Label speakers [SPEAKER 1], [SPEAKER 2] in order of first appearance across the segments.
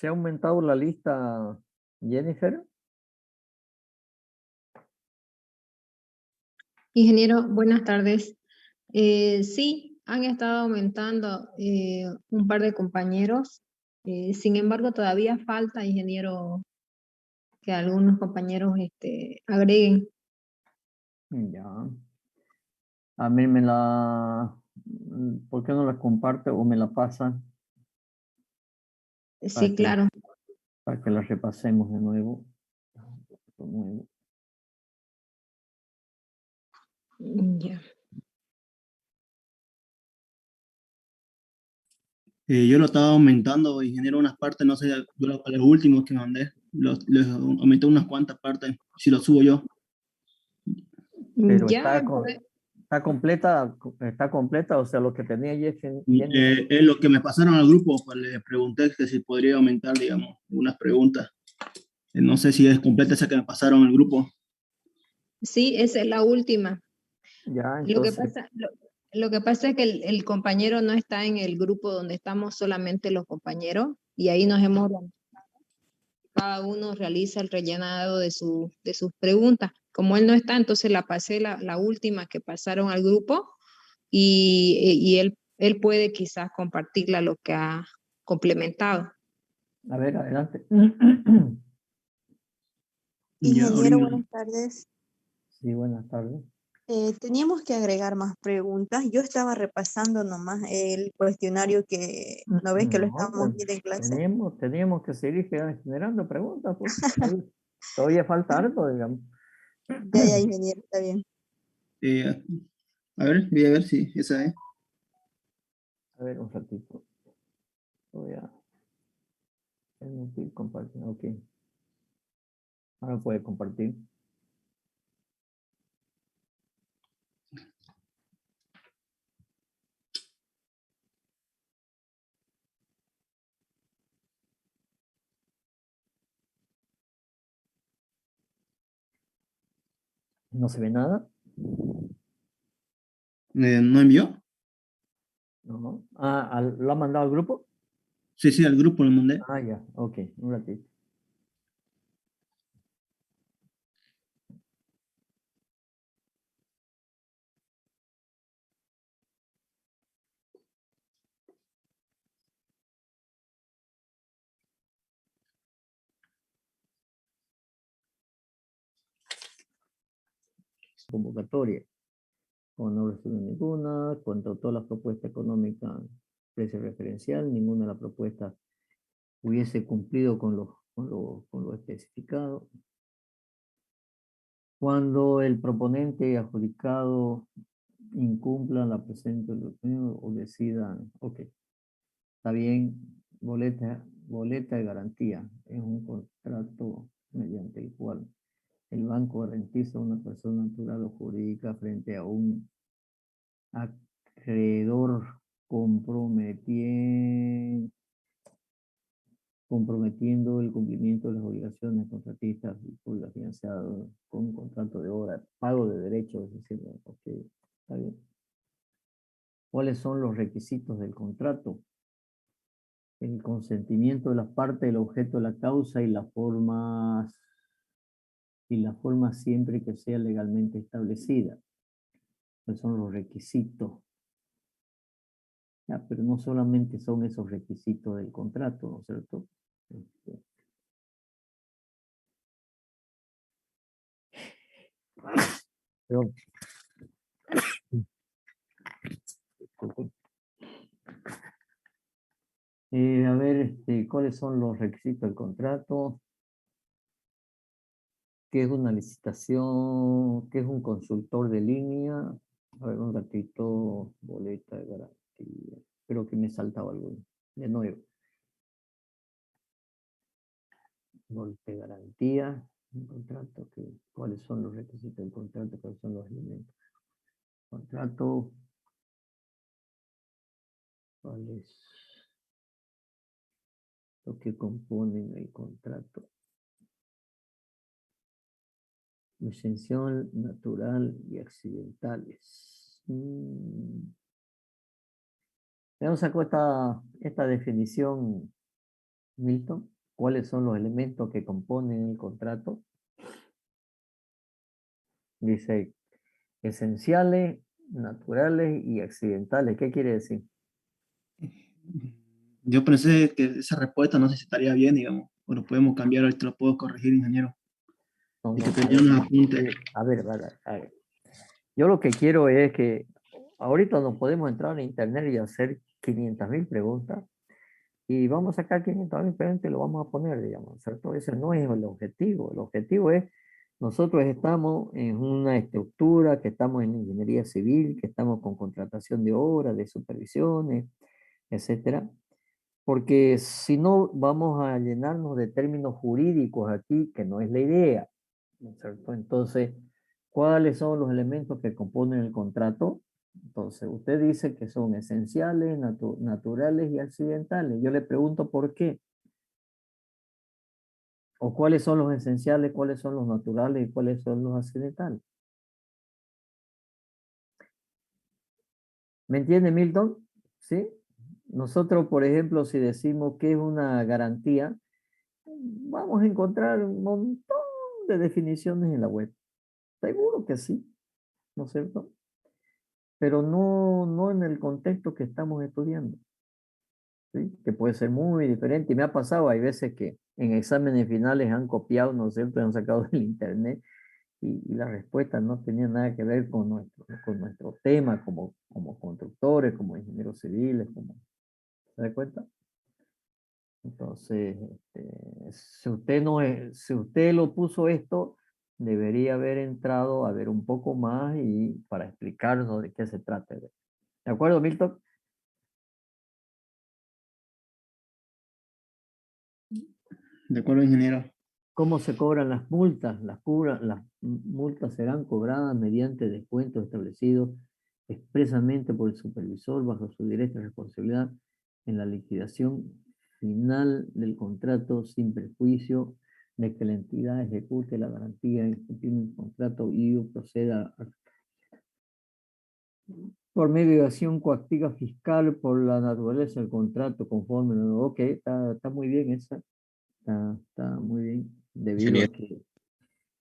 [SPEAKER 1] ¿Se ha aumentado la lista, Jennifer?
[SPEAKER 2] Ingeniero, buenas tardes. Sí, han estado aumentando un par de compañeros. Sin embargo, todavía falta, ingeniero, que algunos compañeros agreguen.
[SPEAKER 1] Ya. A mí me la... ¿Por qué no la comparte o me la pasa
[SPEAKER 2] Sí, claro.
[SPEAKER 1] para que la repasemos de nuevo?
[SPEAKER 2] Ya.
[SPEAKER 3] Yo lo estaba aumentando, ingeniero, unas partes, no sé, los últimos que mandé, les aumenté unas cuantas partes, si lo subo yo.
[SPEAKER 1] Pero
[SPEAKER 2] Ya,
[SPEAKER 1] está completa, o sea, lo que tenía Jennifer.
[SPEAKER 3] Es lo que me pasaron al grupo, pues le pregunté que si podría aumentar, digamos, unas preguntas. No sé si es completa esa que me pasaron al grupo.
[SPEAKER 2] sí, esa es la última.
[SPEAKER 1] Ya,
[SPEAKER 2] Lo que
[SPEAKER 1] entonces,
[SPEAKER 2] pasa, lo que pasa es que el compañero no está en el grupo donde estamos solamente los compañeros y ahí nos hemos organizado. Cada uno realiza el rellenado de sus preguntas. Como él no está, entonces la pasé la última que pasaron al grupo y él puede quizás compartirla lo que ha complementado.
[SPEAKER 1] a ver, adelante.
[SPEAKER 3] Ya,
[SPEAKER 4] Ingeniero,
[SPEAKER 3] ahorita.
[SPEAKER 4] buenas tardes.
[SPEAKER 1] Sí, buenas tardes.
[SPEAKER 4] Teníamos que agregar más preguntas. Yo estaba repasando nomás el cuestionario que no ves que lo
[SPEAKER 1] No,
[SPEAKER 4] estamos
[SPEAKER 1] pues,
[SPEAKER 4] viendo en clase.
[SPEAKER 1] teníamos que seguir generando preguntas, pues. Todavía falta harto, digamos.
[SPEAKER 4] Ya, ingeniero, está bien.
[SPEAKER 3] A ver, voy a ver si esa es.
[SPEAKER 1] A ver, un ratito. Voy a permitir compartir. Ok. Ahora puede compartir. ¿No se ve nada?
[SPEAKER 3] ¿No envió?
[SPEAKER 1] No. Ah, ¿lo ha mandado al grupo?
[SPEAKER 3] Sí, al grupo lo mandé.
[SPEAKER 1] Ah, ya. Ok, un ratito. Convocatoria. Como no recibe ninguna, contra todas las propuestas económicas, precio referencial, ninguna de las propuestas hubiese cumplido con lo especificado. Cuando el proponente adjudicado incumpla la presente o decidan, ok, está bien, boleta de garantía, es un contrato mediante el cual el banco garantiza a una persona natural o jurídica frente a un acreedor comprometiendo el cumplimiento de las obligaciones contratistas públicas financiadas con un contrato de obra, pago de derechos, es decir, ok, está bien. ¿Cuáles son los requisitos del contrato? El consentimiento de las partes, el objeto de la causa y las formas siempre que sea legalmente establecida. ¿Cuáles son los requisitos? Ya, pero no solamente son esos requisitos del contrato, ¿no es cierto? Pero, a ver, ¿cuáles son los requisitos del contrato? ¿Qué es una licitación? ¿Qué es un consultor de línea? A ver, un ratito, boleta de garantía. Creo que me saltaba algo. De nuevo. Boleta de garantía. Un contrato. ¿Cuáles son los requisitos del contrato? ¿Cuáles son los elementos? Contrato. ¿Cuál es lo que componen el contrato? Exención natural y accidentales. Ya nos sacó esta definición Milton, ¿cuáles son los elementos que componen el contrato? Dice esenciales, naturales y accidentales. ¿Qué quiere decir?
[SPEAKER 3] Yo pensé que esa respuesta no sé si estaría bien, digamos. Bueno, podemos cambiar, ahorita lo puedo corregir, ingeniero.
[SPEAKER 1] No,
[SPEAKER 3] Es
[SPEAKER 1] no,
[SPEAKER 3] que
[SPEAKER 1] a
[SPEAKER 3] tenía
[SPEAKER 1] ver,
[SPEAKER 3] unos apuntes.
[SPEAKER 1] a ver, a ver. Yo lo que quiero es que ahorita nos podemos entrar en internet y hacer 500.000 preguntas y vamos a sacar 500.000 preguntas y lo vamos a poner, digamos, ¿cierto? Ese no es el objetivo. El objetivo es, nosotros estamos en una estructura, que estamos en ingeniería civil, que estamos con contratación de obras, de supervisiones, etcétera. Porque si no, vamos a llenarnos de términos jurídicos aquí, que no es la idea, ¿no es cierto? Entonces, ¿cuáles son los elementos que componen el contrato? Entonces, usted dice que son esenciales, naturales y accidentales. Yo le pregunto por qué. O cuáles son los esenciales, cuáles son los naturales y cuáles son los accidentales. ¿Me entiende, Milton? ¿Sí? Nosotros, por ejemplo, si decimos que es una garantía, vamos a encontrar un montón de definiciones en la web. Seguro que sí, ¿no es cierto? Pero no en el contexto que estamos estudiando, ¿sí? Que puede ser muy diferente. Y me ha pasado, hay veces que en exámenes finales han copiado, ¿no es cierto? Han sacado del internet y la respuesta no tenía nada que ver con nuestro tema como constructores, como ingenieros civiles, como, ¿se da cuenta? Entonces, si usted no es, si usted lo puso esto, debería haber entrado a ver un poco más y para explicarnos de qué se trata. ¿De acuerdo, Milton?
[SPEAKER 3] De acuerdo, ingeniero.
[SPEAKER 1] ¿Cómo se cobran las multas? Las multas serán cobradas mediante descuentos establecidos expresamente por el supervisor bajo su directa responsabilidad en la liquidación final del contrato sin perjuicio de que la entidad ejecute la garantía en el contrato y proceda por medio de acción coactiva fiscal por la naturaleza del contrato conforme. Ok, está muy bien esa, está muy bien, debido a
[SPEAKER 3] Ingeniero.
[SPEAKER 1] que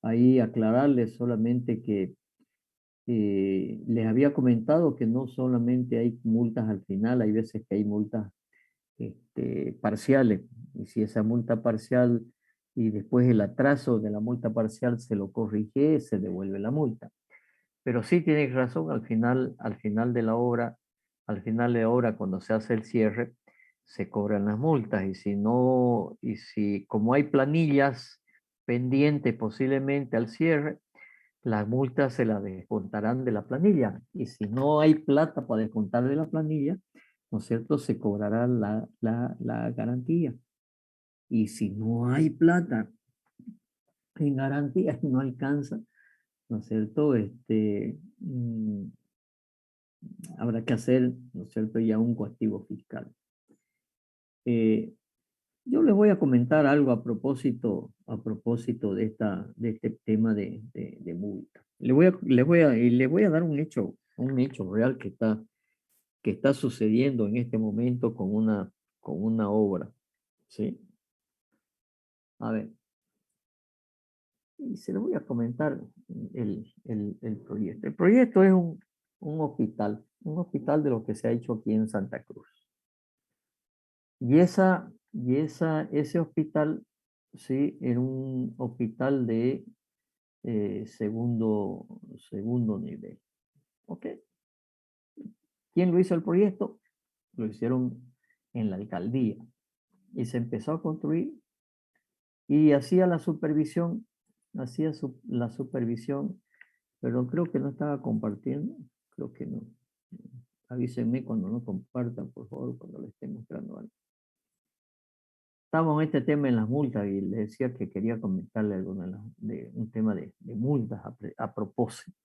[SPEAKER 1] ahí aclararles solamente que les había comentado que no solamente hay multas al final, hay veces que hay multas parciales. Y si esa multa parcial y después el atraso de la multa parcial se lo corrige, se devuelve la multa. Pero sí tienes razón, al final de la obra, al final de la obra, cuando se hace el cierre, se cobran las multas. Y si no, y si como hay planillas pendientes posiblemente al cierre, las multas se las descontarán de la planilla. Y si no hay plata para descontar de la planilla, ¿no es cierto? Se cobrará la garantía. Y si no hay plata en garantía, no alcanza, ¿no es cierto? Habrá que hacer, ¿no es cierto?, ya un coactivo fiscal. Eh, yo les voy a comentar algo a propósito de este tema de multa. Le voy a dar un hecho real que está sucediendo en este momento con una obra, ¿sí? A ver, y se lo voy a comentar el proyecto. El proyecto es un hospital de lo que se ha hecho aquí en Santa Cruz. Ese hospital, sí, era un hospital de segundo nivel. ¿Ok? ¿Quién lo hizo el proyecto? Lo hicieron en la alcaldía. Y se empezó a construir y la supervisión, pero creo que no estaba compartiendo, creo que no. Avísenme cuando no compartan, por favor, cuando les esté mostrando algo. Estamos en este tema en las multas y les decía que quería comentarle de un tema de multas a propósito.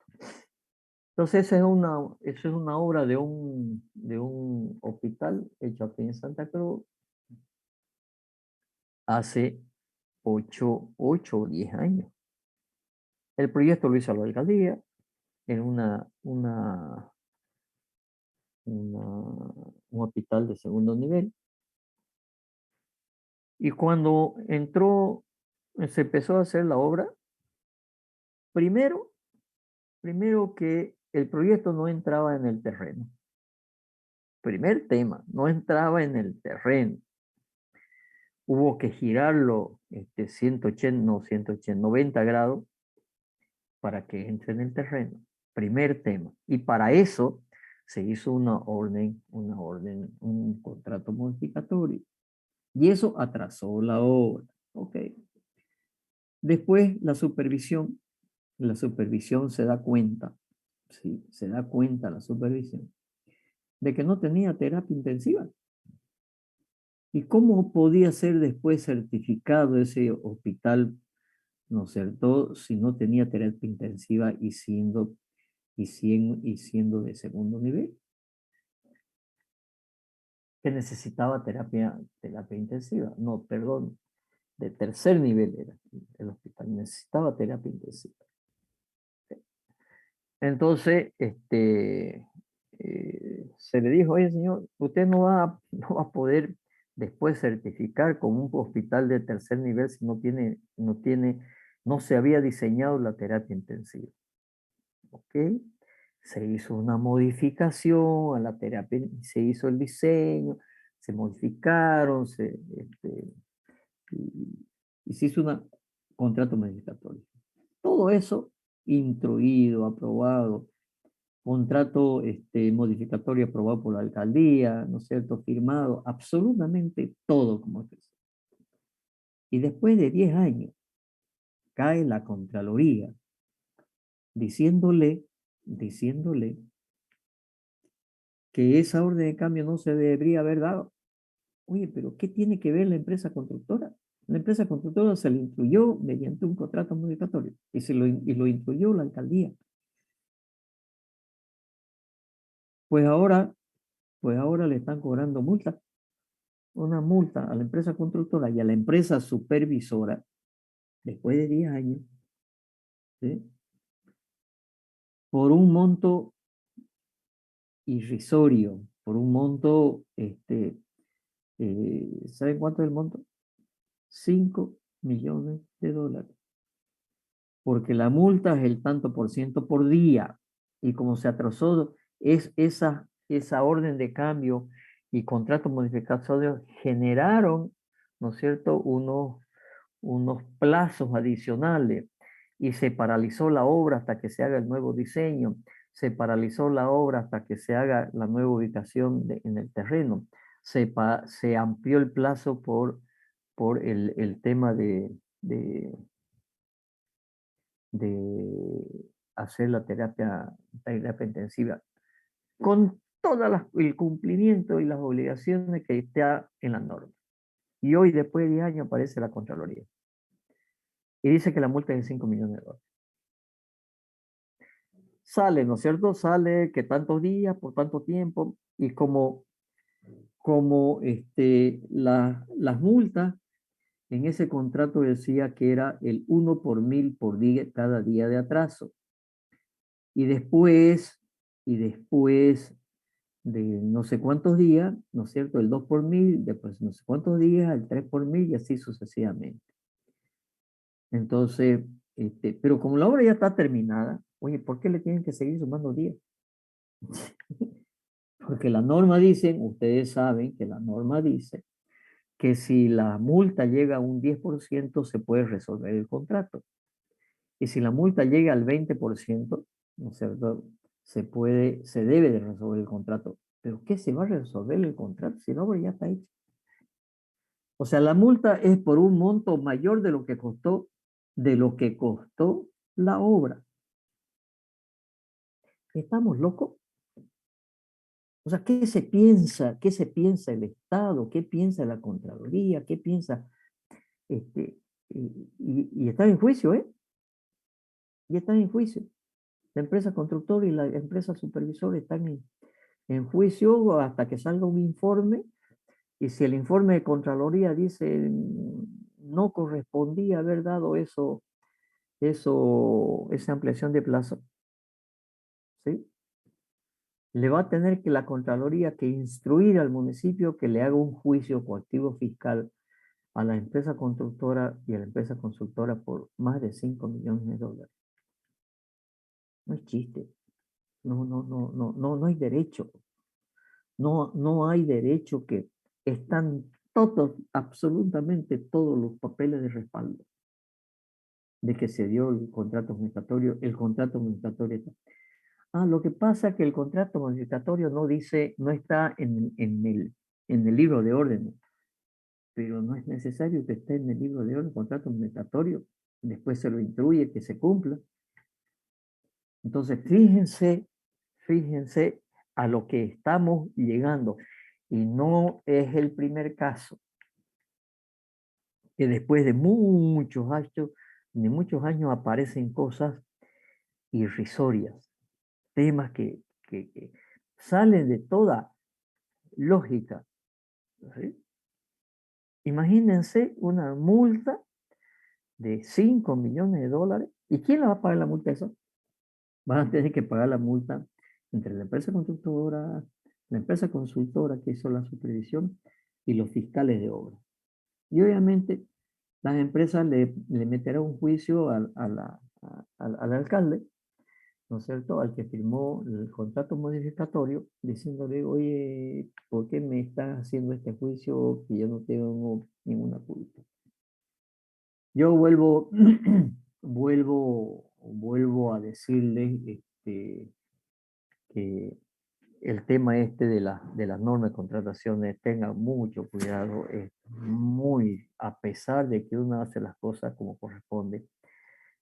[SPEAKER 1] Entonces, esa es una obra de un hospital hecho aquí en Santa Cruz hace 8 o 10 años. El proyecto lo hizo la alcaldía en un hospital de segundo nivel. Y cuando entró, se empezó a hacer la obra, primero que el proyecto no entraba en el terreno. Primer tema, no entraba en el terreno. Hubo que girarlo 90 grados para que entre en el terreno. Primer tema. Y para eso se hizo un contrato modificatorio. Y eso atrasó la obra. Ok. Después la supervisión se da cuenta, sí, se da cuenta la supervisión, de que no tenía terapia intensiva. ¿Y cómo podía ser después certificado ese hospital, no es cierto, si no tenía terapia intensiva y siendo de segundo nivel? Que necesitaba terapia intensiva. No, perdón, de tercer nivel era el hospital, necesitaba terapia intensiva. Entonces, se le dijo, oye señor, usted no va a poder después certificar como un hospital de tercer nivel si no se había diseñado la terapia intensiva. ¿Ok? Se hizo una modificación a la terapia, se hizo el diseño, se modificaron, y se hizo un contrato modificatorio. Todo eso instruido, aprobado, contrato modificatorio aprobado por la alcaldía, ¿no es cierto?, firmado, absolutamente todo como es. Y después de 10 años, cae la Contraloría diciéndole que esa orden de cambio no se debería haber dado. Oye, pero ¿qué tiene que ver la empresa constructora? La empresa constructora se le instruyó mediante un contrato modificatorio y lo instruyó la alcaldía. Pues ahora le están cobrando multa, una multa a la empresa constructora y a la empresa supervisora después de 10 años, ¿sí?, por un monto irrisorio, por un monto, ¿saben cuánto es el monto? 5 millones de dólares. Porque la multa es el tanto por ciento por día. Y como se atrasó, es esa orden de cambio y contrato modificatorio generaron, ¿no es cierto?, unos plazos adicionales y se paralizó la obra hasta que se haga el nuevo diseño, se paralizó la obra hasta que se haga la nueva ubicación en el terreno, se amplió el plazo por el tema de hacer la terapia intensiva, con todo el cumplimiento y las obligaciones que está en la norma. Y hoy, después de 10 años, aparece la Contraloría. Y dice que la multa es de 5 millones de dólares. Sale, ¿no es cierto? Sale que tantos días, por tanto tiempo, y como las multas en ese contrato decía que era el 1 por 1000 por día, cada día de atraso. Y después de no sé cuántos días, ¿no es cierto?, el 2 por 1000, después no sé cuántos días, el 3 por 1000 y así sucesivamente. Entonces, pero como la obra ya está terminada, oye, ¿por qué le tienen que seguir sumando días? Porque la norma dice, ustedes saben que la norma dice que si la multa llega a un 10% se puede resolver el contrato. Y si la multa llega al 20%, ¿no es cierto?, se debe de resolver el contrato. ¿Pero qué se va a resolver el contrato si la obra ya está hecha? O sea, la multa es por un monto mayor de lo que costó la obra. ¿Estamos locos? O sea, ¿qué se piensa? ¿Qué se piensa el Estado? ¿Qué piensa la Contraloría? ¿Qué piensa? Y están en juicio, ¿eh? Y están en juicio. La empresa constructora y la empresa supervisora están en juicio hasta que salga un informe. Y si el informe de Contraloría dice no correspondía haber dado esa ampliación de plazo, ¿sí?, le va a tener la Contraloría que instruir al municipio que le haga un juicio coactivo fiscal a la empresa constructora y a la empresa consultora por más de 5 millones de dólares. No es chiste. No hay derecho. No hay derecho, que están todos, absolutamente todos los papeles de respaldo de que se dio el contrato administratorio. El contrato administratorio está. Lo que pasa es que el contrato administratorio no dice, no está en el libro de órdenes, pero no es necesario que esté en el libro de órdenes, el contrato administratorio, después se lo instruye que se cumpla. Entonces, fíjense a lo que estamos llegando, y no es el primer caso que después de muchos años aparecen cosas irrisorias, temas que salen de toda lógica, ¿sí? Imagínense una multa de 5 millones de dólares. ¿Y quién la va a pagar la multa esa? Van a tener que pagar la multa entre la empresa constructora, la empresa consultora que hizo la supervisión y los fiscales de obra. Y obviamente las empresas le meterán un juicio al alcalde, ¿no es cierto?, al que firmó el contrato modificatorio, diciéndole, oye, ¿por qué me estás haciendo este juicio que yo no tengo ninguna culpa? Yo vuelvo a decirles que el tema de las normas de contrataciones, tengan mucho cuidado, a pesar de que uno hace las cosas como corresponde,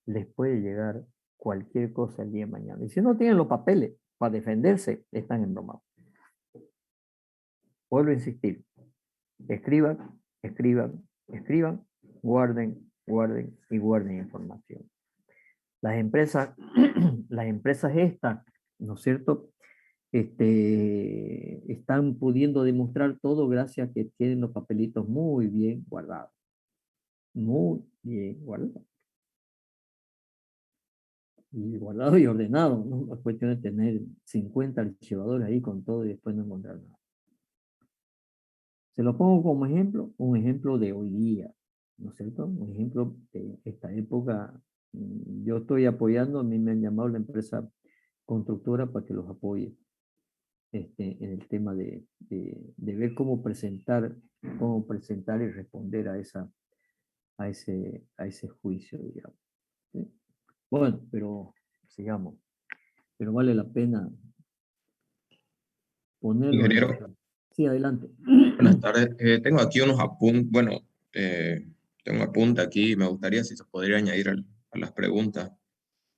[SPEAKER 1] les puede llegar cualquier cosa el día de mañana. Y si no tienen los papeles para defenderse, están embromados. Vuelvo a insistir, escriban, guarden y guarden información. Las empresas estas, ¿no es cierto?, están pudiendo demostrar todo gracias a que tienen los papelitos muy bien guardados. Muy bien guardados. Y guardado y ordenado, ¿no? Es cuestión de tener 50 archivadores ahí con todo y después no encontrar nada. Se lo pongo como ejemplo, un ejemplo de hoy día, ¿no es cierto? Un ejemplo de esta época. Yo estoy apoyando, a mí me han llamado la empresa constructora para que los apoye en el tema de ver cómo presentar y responder a ese juicio, digamos. ¿Sí? Bueno, pero sigamos. Pero vale la pena ponerlo.
[SPEAKER 5] Ingeniero,
[SPEAKER 1] Sí, adelante.
[SPEAKER 5] buenas tardes. Tengo aquí unos apuntes, bueno, tengo un apunte aquí, me gustaría si se podría añadir a las preguntas.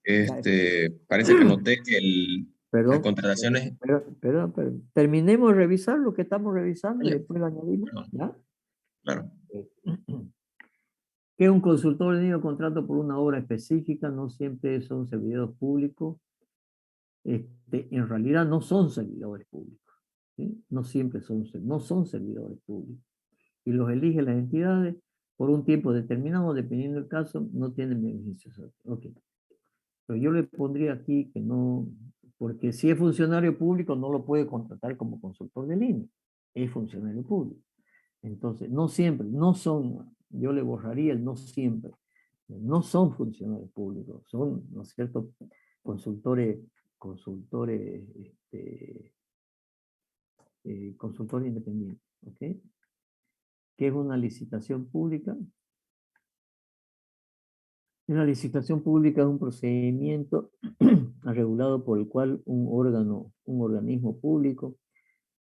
[SPEAKER 5] Parece que noté que las
[SPEAKER 1] Perdón,
[SPEAKER 5] contrataciones,
[SPEAKER 1] perdón. Terminemos de revisar lo que estamos revisando y
[SPEAKER 5] ya,
[SPEAKER 1] después lo añadimos.
[SPEAKER 5] perdón,
[SPEAKER 1] ¿Ya?
[SPEAKER 5] claro,
[SPEAKER 1] Que un consultor de contrato por una obra específica, no siempre son servidores públicos. En realidad no son servidores públicos, ¿sí? No siempre no son servidores públicos. Y los eligen las entidades por un tiempo determinado, dependiendo del caso, no tienen beneficios. Ok. Pero yo le pondría aquí que no, porque si es funcionario público no lo puede contratar como consultor de línea, es funcionario público. Entonces, no siempre, no son, yo le borraría el no siempre, no son funcionarios públicos, son, ¿no es cierto?, consultores independientes, ¿ok? ¿Qué es una licitación pública? Una licitación pública es un procedimiento regulado por el cual un organismo público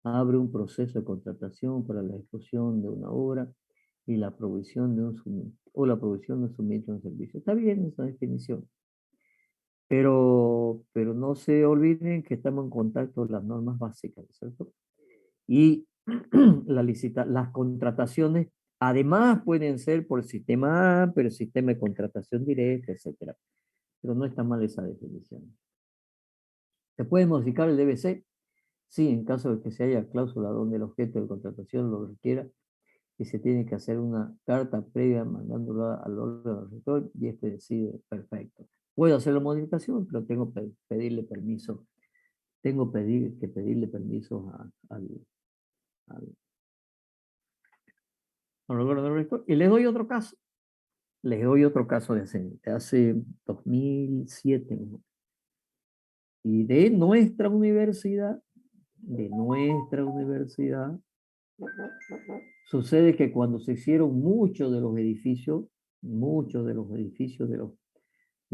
[SPEAKER 1] abre un proceso de contratación para la ejecución de una obra y la provisión de un suministro de un servicio. Está bien esa definición, pero no se olviden que estamos en contacto con las normas básicas, ¿cierto? Y las contrataciones además pueden ser por sistema A, pero sistema de contratación directa, etcétera. Pero no está mal esa definición. ¿Se puede modificar el DBC? Sí, en caso de que se haya cláusula donde el objeto de contratación lo requiera, y se tiene que hacer una carta previa mandándola al órgano rector y este decide, perfecto. Puedo hacer la modificación, pero tengo que pedirle permiso. Tengo que pedirle permiso al al órgano rector. Y les doy otro caso. Les doy otro caso de hace 2007. ¿No? Y de nuestra universidad, sucede que cuando se hicieron muchos de los edificios de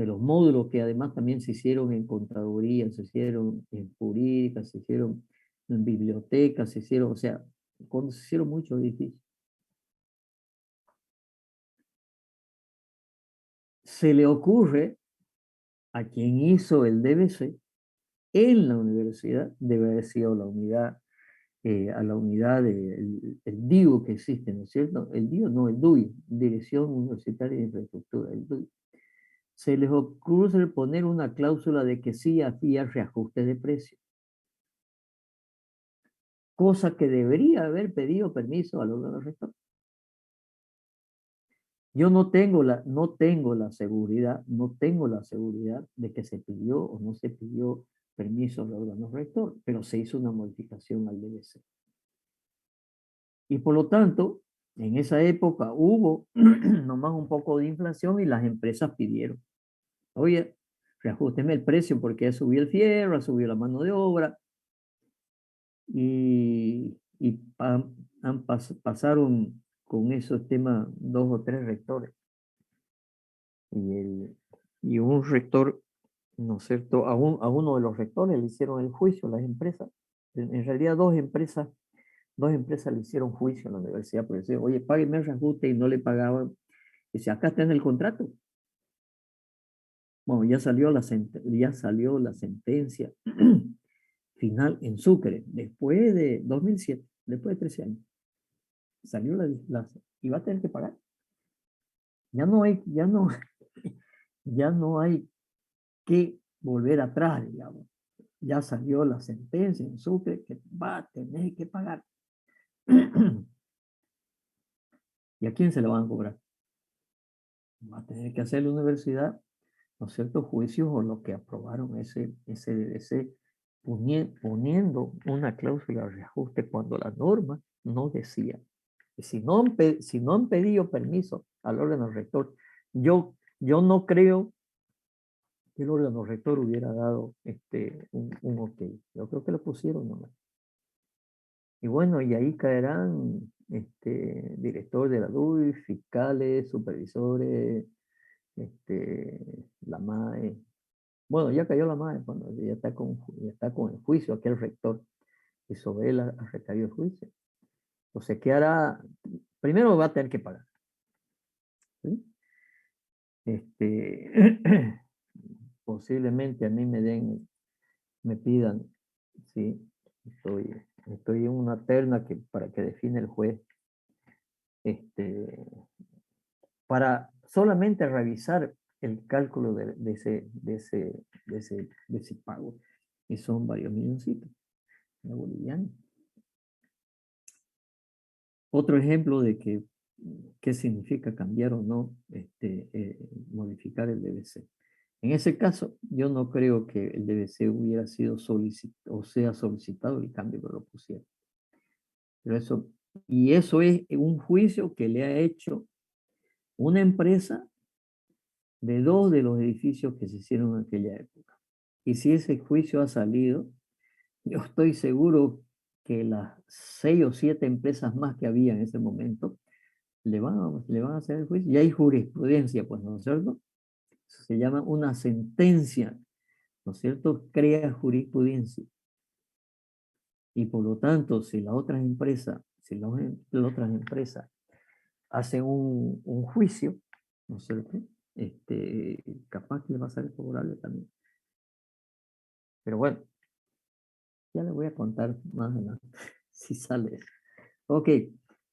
[SPEAKER 1] los módulos que además también se hicieron en contaduría, se hicieron en jurídica, se hicieron en biblioteca, se hicieron, o sea, cuando se hicieron muchos edificios, se le ocurre a quien hizo el DBC en la universidad, debe haber sido la unidad, a la unidad del DIU que existe, ¿no es cierto? El DIU, no, el DUI, Dirección Universitaria de Infraestructura, el DUI. Se les ocurre poner una cláusula de que sí había reajuste de precio. Cosa que debería haber pedido permiso al órgano rector. Yo no tengo la seguridad de que se pidió o no se pidió permiso al órgano rector, pero se hizo una modificación al DBC. Y por lo tanto, en esa época hubo nomás un poco de inflación y las empresas pidieron, oye, reajústeme el precio porque ha subido el fierro, ha subido la mano de obra, pasaron con esos temas 2 o 3 rectores. Y un rector, ¿no es cierto? A uno de los rectores le hicieron el juicio a las empresas. En realidad dos empresas le hicieron juicio a la universidad porque decían, oye, págueme el reajuste y no le pagaban. Dice, acá está en el contrato. Bueno, ya salió la sentencia final en Sucre, después de 2007, después de 13 años. Salió y va a tener que pagar. Ya no hay que volver atrás, digamos. Ya salió la sentencia en Sucre que va a tener que pagar. ¿Y a quién se le van a cobrar? Va a tener que hacer la universidad, ¿no es cierto?, juicios o los que aprobaron ese poniendo una cláusula de reajuste cuando la norma no decía. Si no han pedido permiso al órgano rector, yo no creo que el órgano rector hubiera dado un ok. Yo creo que lo pusieron nomás. Y bueno, y ahí caerán director de la DUI, fiscales, supervisores, la MAE. Bueno, ya cayó la MAE cuando ya está con el juicio, aquel rector, y sobre él ha recaído el juicio. Entonces, ¿qué hará? Primero va a tener que pagar. ¿Sí? Posiblemente a mí me pidan, ¿sí? Estoy en una terna para que define el juez, para solamente revisar el cálculo de ese pago, y son varios milloncitos de bolivianos. Otro ejemplo de qué significa cambiar o no, modificar el DBC. En ese caso, yo no creo que el DBC hubiera sido solicitado el cambio que lo pusieron. Pero eso es un juicio que le ha hecho una empresa de 2 de los edificios que se hicieron en aquella época. Y si ese juicio ha salido, yo estoy seguro que las 6 o 7 empresas más que había en ese momento le van a hacer el juicio. Y hay jurisprudencia, pues, ¿no es cierto? Eso se llama una sentencia, ¿no es cierto? Crea jurisprudencia. Y por lo tanto, si las otras empresas hacen un juicio, ¿no es cierto? Capaz que le va a salir favorable también. Pero bueno, ya les voy a contar más adelante si sale eso. Ok,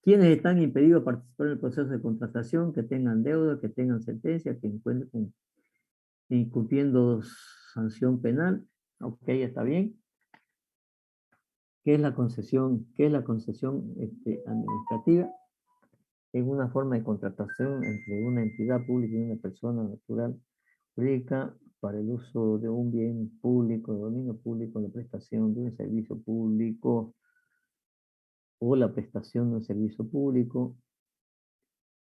[SPEAKER 1] ¿quiénes están impedidos de participar en el proceso de contratación? Que tengan deuda, que tengan sentencia, que encuentren incumpliendo sanción penal. Ok, está bien. ¿Qué es la concesión? ¿Qué es la concesión administrativa? Es una forma de contratación entre una entidad pública y una persona natural jurídica para el uso de un bien público, de dominio público, la prestación de un servicio público o la prestación de un servicio público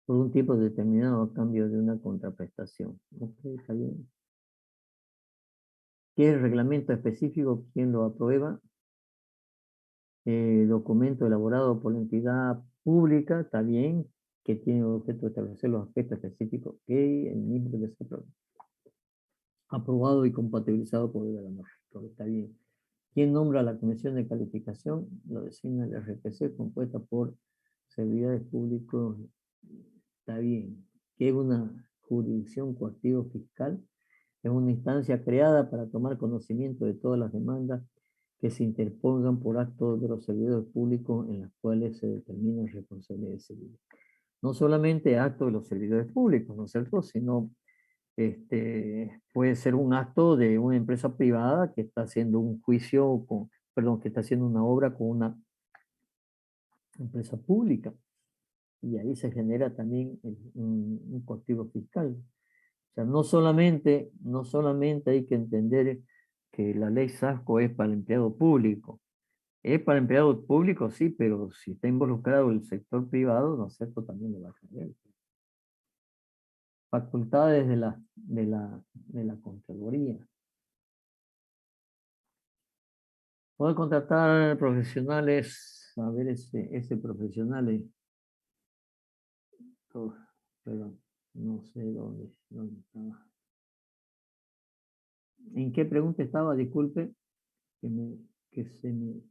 [SPEAKER 1] por un tiempo determinado a cambio de una contraprestación. Ok, está bien. ¿Qué es el reglamento específico? ¿Quién lo aprueba? Documento elaborado por la entidad pública, está bien, que tiene el objeto de establecer los aspectos específicos, que el mismo debe ser aprobado y compatibilizado por el órgano rector, está bien. ¿Quién nombra la comisión de calificación? Lo designa el RPC, compuesta por servidores públicos, está bien. ¿Qué es una jurisdicción coactivo fiscal? Es una instancia creada para tomar conocimiento de todas las demandas que se interpongan por actos de los servidores públicos en las cuales se determinan responsabilidades civiles. No solamente actos de los servidores públicos, ¿no es cierto?, sino puede ser un acto de una empresa privada que está haciendo un juicio, que está haciendo una obra con una empresa pública. Y ahí se genera también un coactivo fiscal. O sea, no solamente hay que entender que la ley SASCO es para el empleado público. Es para el empleado público, sí, pero si está involucrado el sector privado, ¿no es cierto?, también le va a caer. Facultades de la Contraloría. Puede contratar profesionales, a ver, ese profesional es, perdón, no sé dónde estaba. ¿En qué pregunta estaba? Disculpe, que se me...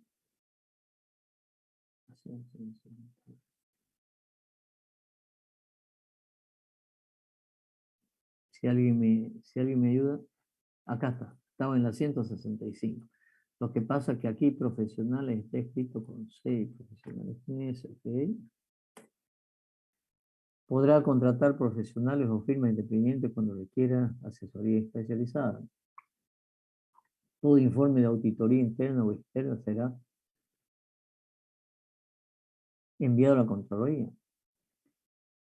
[SPEAKER 1] Si alguien me ayuda, acá está, estaba en la 165. Lo que pasa es que aquí profesionales está escrito con C, profesionales ok. Podrá contratar profesionales o firma independiente cuando requiera asesoría especializada. Todo informe de auditoría interna o externa será enviado a la Contraloría.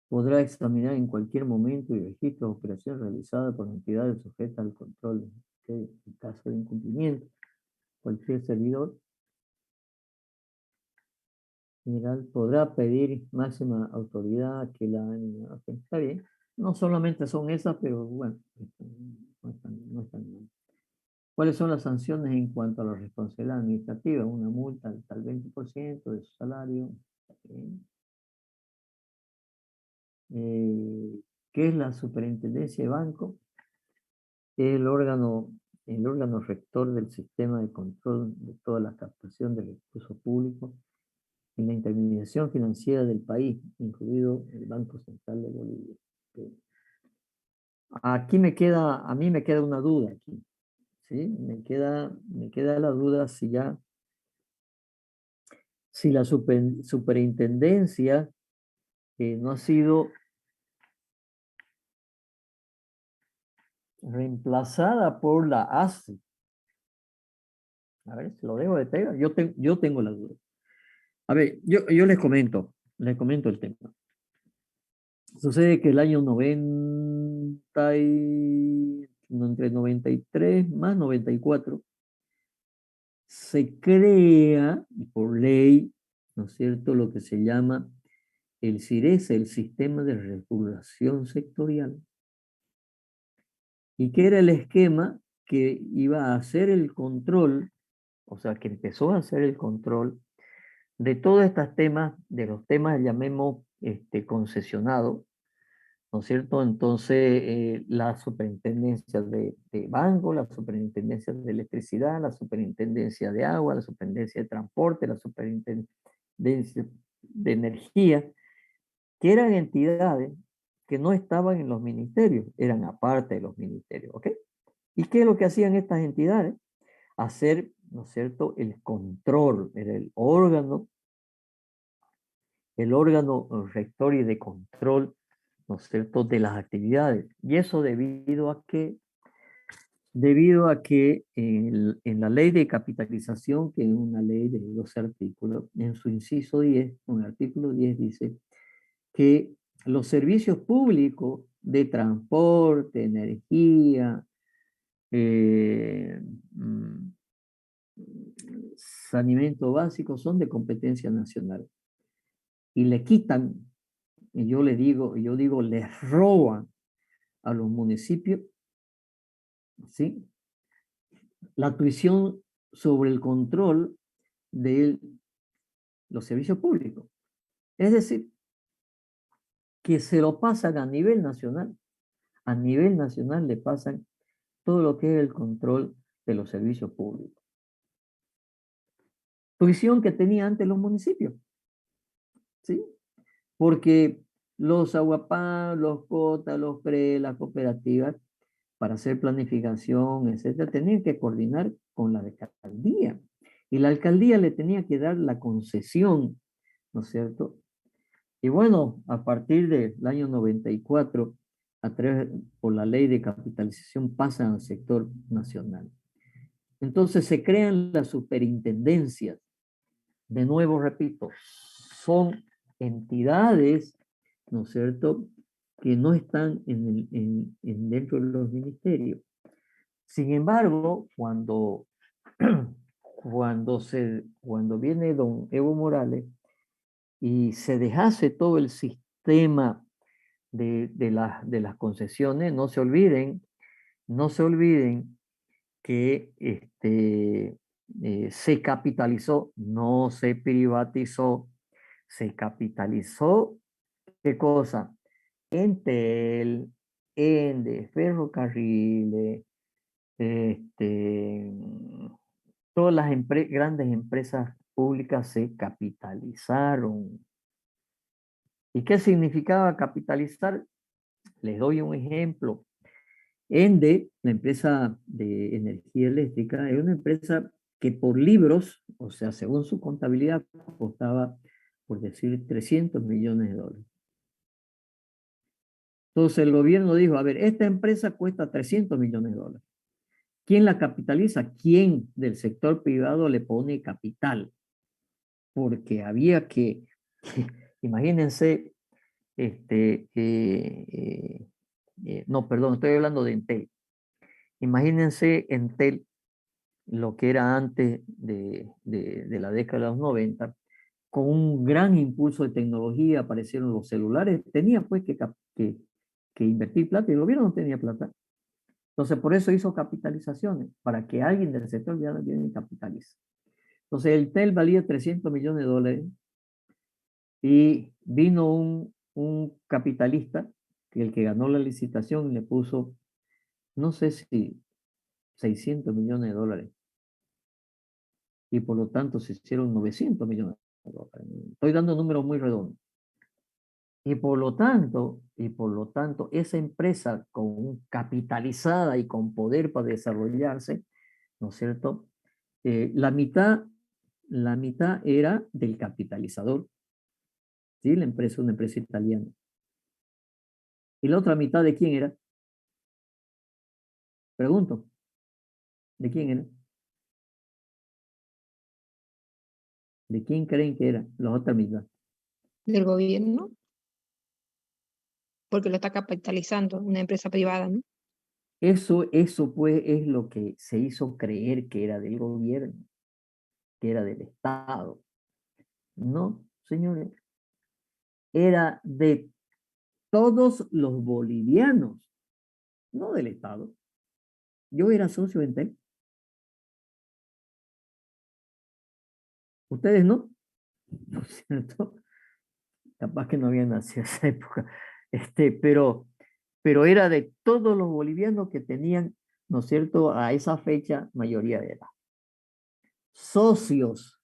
[SPEAKER 1] Podrá examinar en cualquier momento y registro de operaciones realizadas por entidades sujetas al control. En caso de incumplimiento, cualquier servidor general podrá pedir máxima autoridad que la... Está bien. No solamente son esas, pero bueno, no están mal. ¿Cuáles son las sanciones en cuanto a la responsabilidad administrativa? Una multa al 20% de su salario. ¿Qué es la superintendencia de banco? Es el órgano rector del sistema de control de toda la captación de recursos públicos en la intermediación financiera del país, incluido el Banco Central de Bolivia. A mí me queda una duda aquí. ¿Sí? Me queda la duda si la superintendencia no ha sido reemplazada por la ASI. A ver, se lo dejo de pega. Yo tengo la duda. A ver, yo les comento el tema. Sucede que el año entre 93 más 94, se crea por ley, ¿no es cierto?, lo que se llama el CIRES, el Sistema de Regulación Sectorial. ¿Y qué era el esquema? Que iba a hacer el control, o sea, que empezó a hacer el control de todos estos temas, de los temas, llamemos, concesionados, ¿no es cierto? Entonces, la superintendencia de banco, la superintendencia de electricidad, la superintendencia de agua, la superintendencia de transporte, la superintendencia de energía, que eran entidades que no estaban en los ministerios, eran aparte de los ministerios, ¿ok? ¿Y qué es lo que hacían estas entidades? Hacer, ¿no es cierto?, el control, era el órgano rector y de control, ¿no es cierto?, de las actividades. Y eso debido a que en la ley de capitalización, que es una ley de 12 artículos, en su inciso 10, en el artículo 10 dice que los servicios públicos de transporte, energía, saneamiento básico son de competencia nacional. Y le quitan y yo digo, les roban a los municipios, ¿sí? La tuición sobre el control de los servicios públicos. Es decir, que se lo pasan a nivel nacional. A nivel nacional le pasan todo lo que es el control de los servicios públicos. Tuición que tenía antes los municipios, ¿sí? Porque los aguapá, los COTA, los CRE, las cooperativas, para hacer planificación, etcétera, tenían que coordinar con la alcaldía. Y la alcaldía le tenía que dar la concesión, ¿no es cierto? Y bueno, a partir del año 94, por la ley de capitalización, pasan al sector nacional. Entonces se crean las superintendencias. De nuevo, repito, son entidades, ¿no es cierto?, que no están dentro de los ministerios. Sin embargo, cuando viene don Evo Morales y se deshace todo el sistema de las concesiones, no se olviden que se capitalizó, no se privatizó, se capitalizó, ¿qué cosa? Entel, Ende, ferrocarriles, todas las grandes empresas públicas se capitalizaron. ¿Y qué significaba capitalizar? Les doy un ejemplo. Ende, la empresa de energía eléctrica, es una empresa que por libros, o sea, según su contabilidad, costaba, por decir, 300 millones de dólares. Entonces el gobierno dijo, a ver, esta empresa cuesta 300 millones de dólares. ¿Quién la capitaliza? ¿Quién del sector privado le pone capital? Porque había imagínense, no, perdón, estoy hablando de Entel. Imagínense Entel, lo que era antes de la década de los 90, con un gran impulso de tecnología, aparecieron los celulares, tenía pues que invertir plata y el gobierno no tenía plata. Entonces, por eso hizo capitalizaciones, para que alguien del sector viene y capitalice. Entonces, el TEL valía 300 millones de dólares y vino un capitalista, que el que ganó la licitación, le puso, no sé si 600 millones de dólares. Y por lo tanto se hicieron 900 millones de dólares. Estoy dando números muy redondos. Y por lo tanto, esa empresa capitalizada y con poder para desarrollarse, ¿no es cierto? La mitad era del capitalizador, ¿sí? La empresa, una empresa italiana. ¿Y la otra mitad de quién era? Pregunto. ¿De quién era? ¿De quién creen que era la otra mitad?
[SPEAKER 2] Del gobierno, porque lo está capitalizando una empresa privada, ¿no?
[SPEAKER 1] Eso pues es lo que se hizo creer que era del gobierno, que era del Estado. No, señores, era de todos los bolivianos, no del Estado. Yo era socio en TEL. ¿Ustedes no? ¿No es cierto? Capaz que no habían nacido en esa época. Pero era de todos los bolivianos que tenían, ¿no es cierto?, a esa fecha mayoría de edad. Socios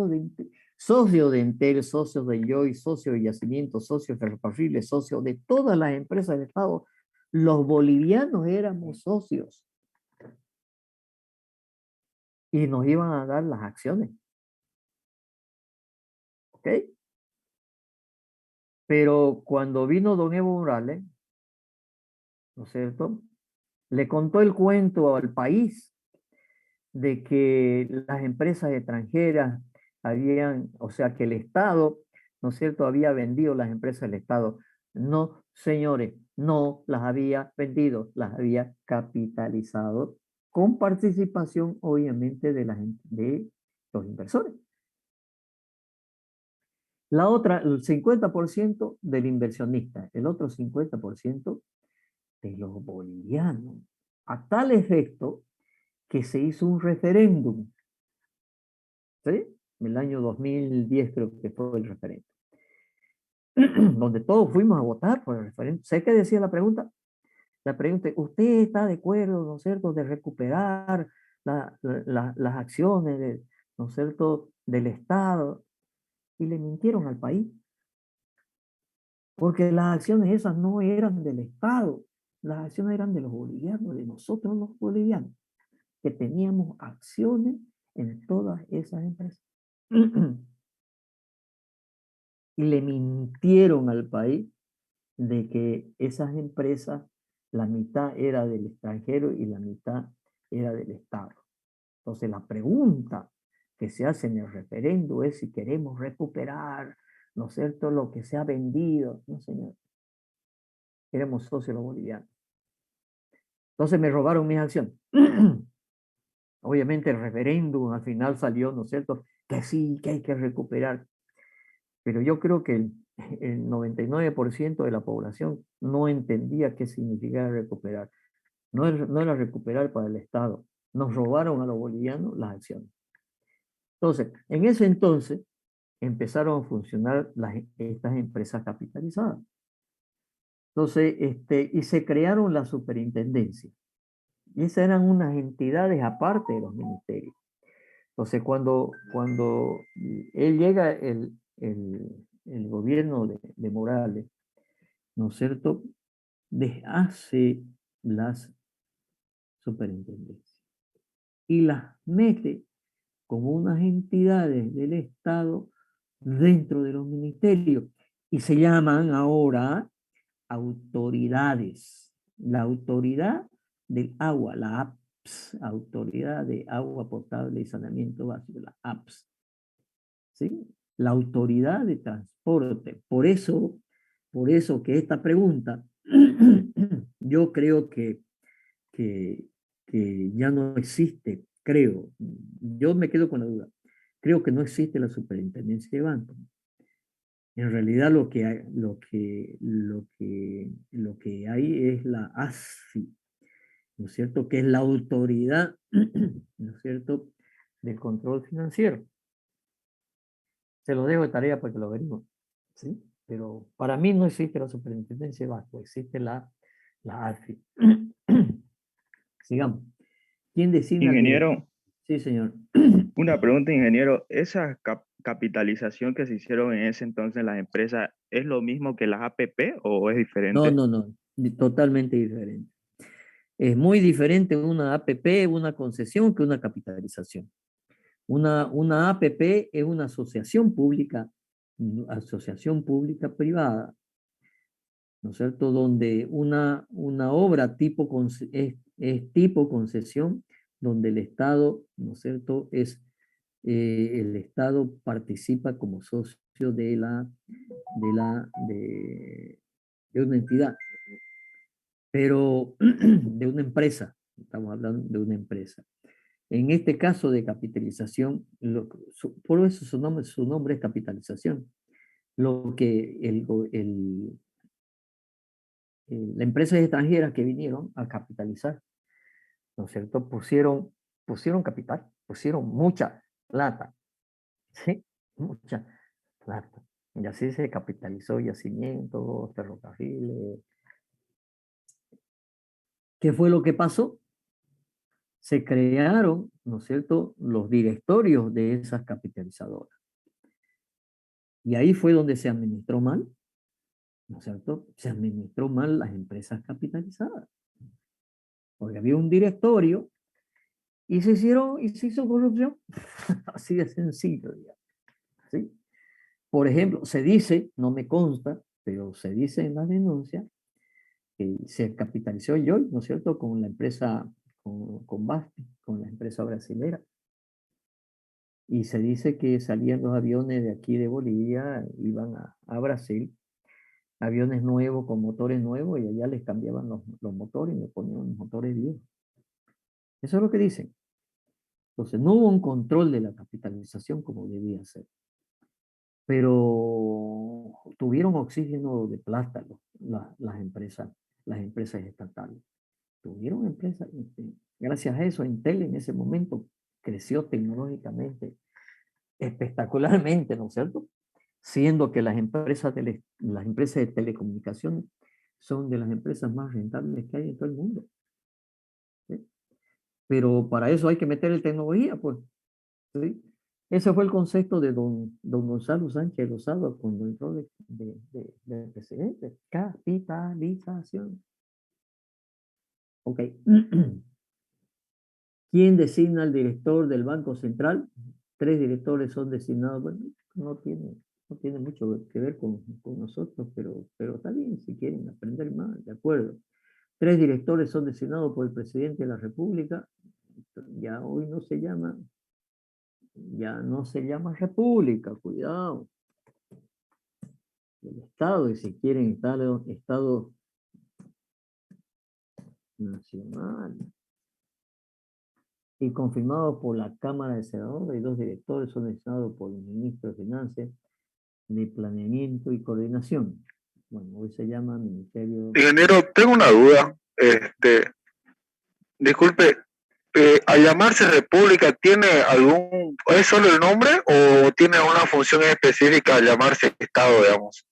[SPEAKER 1] de Entel, socios de Yoy, socios de Yacimiento, socios de Ferrocarriles, socios de todas las empresas del Estado. Los bolivianos éramos socios. Y nos iban a dar las acciones. ¿Ok? Pero cuando vino don Evo Morales, ¿no es cierto?, le contó el cuento al país de que las empresas extranjeras o sea, que el Estado, ¿no es cierto?, había vendido las empresas del Estado. No, señores, no las había vendido, las había capitalizado con participación, obviamente, de los inversores. La otra, el 50% del inversionista, el otro 50% de los bolivianos. A tal efecto que se hizo un referéndum, ¿sí? En el año 2010 creo que fue el referéndum, donde todos fuimos a votar por el referéndum. ¿Sé qué decía la pregunta? La pregunta, ¿usted está de acuerdo, no es cierto, de recuperar las acciones, no es cierto, del Estado? Y le mintieron al país, porque las acciones esas no eran del Estado, las acciones eran de los bolivianos, de nosotros los bolivianos, que teníamos acciones en todas esas empresas. Y le mintieron al país de que esas empresas, la mitad era del extranjero y la mitad era del Estado. Entonces la pregunta que se hace en el referendo es si queremos recuperar, ¿no es cierto?, lo que se ha vendido. No, señor. Queremos socios los bolivianos. Entonces me robaron mis acciones. Obviamente el referéndum al final salió, ¿no es cierto?, que sí, que hay que recuperar. Pero yo creo que el 99% de la población no entendía qué significaba recuperar. No era recuperar para el Estado. Nos robaron a los bolivianos las acciones. Entonces, en ese entonces empezaron a funcionar estas empresas capitalizadas. Entonces, y se crearon las superintendencias. Y esas eran unas entidades aparte de los ministerios. Entonces, cuando él llega el gobierno de Morales, ¿no es cierto?, deshace las superintendencias y las mete como unas entidades del Estado dentro de los ministerios y se llaman ahora autoridades. La autoridad del agua, la APS, Autoridad de Agua Potable y Saneamiento Básico, la APS. ¿Sí? La autoridad de transporte. Por eso que esta pregunta, yo creo que ya no existe, creo. Yo me quedo con la duda. Creo que no existe la superintendencia de banco. En realidad lo que hay es la ASFI, ¿no es cierto?, que es la autoridad, ¿no es cierto?, del control financiero. Se lo dejo de tarea para que lo averigüen, ¿sí? Pero para mí no existe la superintendencia de banco, existe la ASFI. Sigamos. ¿Quién designa al director?
[SPEAKER 6] Ingeniero,
[SPEAKER 1] Sí, señor.
[SPEAKER 6] una pregunta, ingeniero. ¿Esa capitalización que se hicieron en ese entonces las empresas es lo mismo que las APP o es
[SPEAKER 1] No,
[SPEAKER 6] diferente?
[SPEAKER 1] no, totalmente diferente. Es muy diferente una APP, una concesión, que una capitalización. Una APP es una asociación pública privada, ¿no es cierto?, donde una obra es tipo concesión, donde el Estado, ¿no es cierto?, el Estado participa como socio de una entidad, pero de una empresa, estamos hablando de una empresa. En este caso de capitalización, por eso su nombre es capitalización. Lo que las empresas extranjeras que vinieron a capitalizar, ¿no es cierto?, pusieron capital, pusieron mucha plata, ¿sí? Mucha plata. Y así se capitalizó yacimientos, ferrocarriles. ¿Qué fue lo que pasó? Se crearon, ¿no es cierto?, los directorios de esas capitalizadoras. Y ahí fue donde se administró mal, ¿no es cierto? Se administró mal las empresas capitalizadas. Porque había un directorio y se hizo corrupción. Así de sencillo, digamos, ¿sí? Por ejemplo, se dice, no me consta, pero se dice en la denuncia que se capitalizó Yoy, ¿no es cierto?, con la empresa, con BASPI, con la empresa brasilera. Y se dice que salían los aviones de aquí de Bolivia, iban a Brasil, aviones nuevos con motores nuevos, y allá les cambiaban los motores y le ponían motores viejos. Eso es lo que dicen. Entonces, no hubo un control de la capitalización como debía ser. pero tuvieron oxígeno de plata las empresas estatales. Tuvieron empresas, gracias a eso, Entel en ese momento creció tecnológicamente espectacularmente, ¿no es cierto? Siendo que las empresas de telecomunicaciones son de las empresas más rentables que hay en todo el mundo. ¿Sí? Pero para eso hay que meter tecnología, pues. ¿Sí? Ese fue el concepto de don Gonzalo Sánchez Rosado cuando entró de presidente. Capitalización. Ok. ¿Quién designa al director del Banco Central? 3 directores son designados. Bueno, no tiene mucho que ver con nosotros, pero está bien si quieren aprender más, de acuerdo. 3 directores son designados por el presidente de la República. Ya hoy no se llama República, cuidado. El Estado, y si quieren, Estado Nacional. Y confirmado por la Cámara de Senadores, y 2 directores son designados por el ministro de Finanzas, de Planeamiento y Coordinación. Bueno, hoy se llama Ministerio...
[SPEAKER 7] Ingeniero, tengo una duda. Disculpe, al llamarse República, ¿es solo el nombre o tiene una función específica al llamarse Estado, digamos?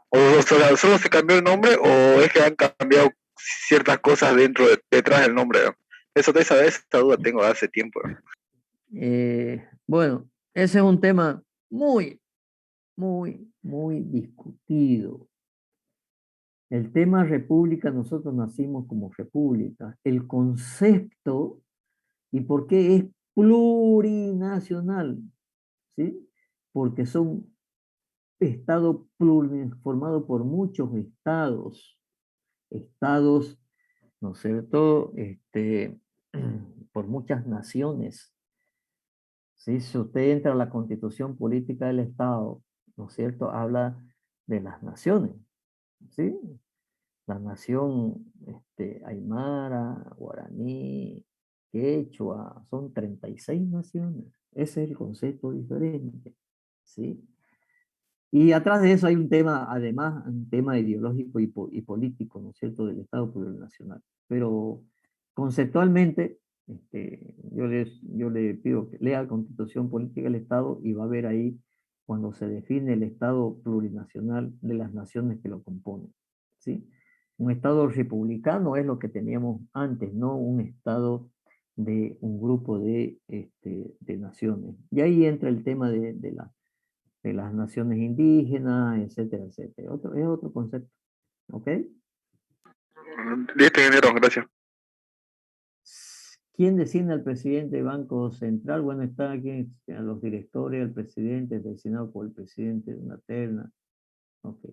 [SPEAKER 7] ¿O solo se cambió el nombre o es que han cambiado ciertas cosas detrás del nombre? Esa duda tengo de hace tiempo.
[SPEAKER 1] Bueno, ese es un tema muy discutido. El tema república, nosotros nacimos como república. El concepto y por qué es plurinacional, ¿sí? Porque son estados formados por muchos estados, ¿no es cierto? Por muchas naciones. ¿Sí? Si usted entra a la Constitución Política del Estado, ¿no es cierto? Habla de las naciones, ¿sí? La nación Aymara, Guaraní, Quechua, son 36 naciones. Ese es el concepto diferente, ¿sí? Y atrás de eso hay un tema, además, un tema ideológico y político, ¿no es cierto?, del Estado plurinacional. Pero conceptualmente, yo le pido que lea la Constitución Política del Estado y va a ver ahí cuando se define el Estado plurinacional de las naciones que lo componen, ¿sí? Un Estado republicano es lo que teníamos antes, no un Estado de un grupo de naciones. Y ahí entra el tema de las naciones indígenas, etcétera, etcétera. Es otro concepto, ¿ok?
[SPEAKER 7] Listo, ingeniero, gracias.
[SPEAKER 1] ¿Quién designa al presidente del Banco Central? Bueno, están aquí los directores, el presidente, designado por el presidente de una terna. Ok.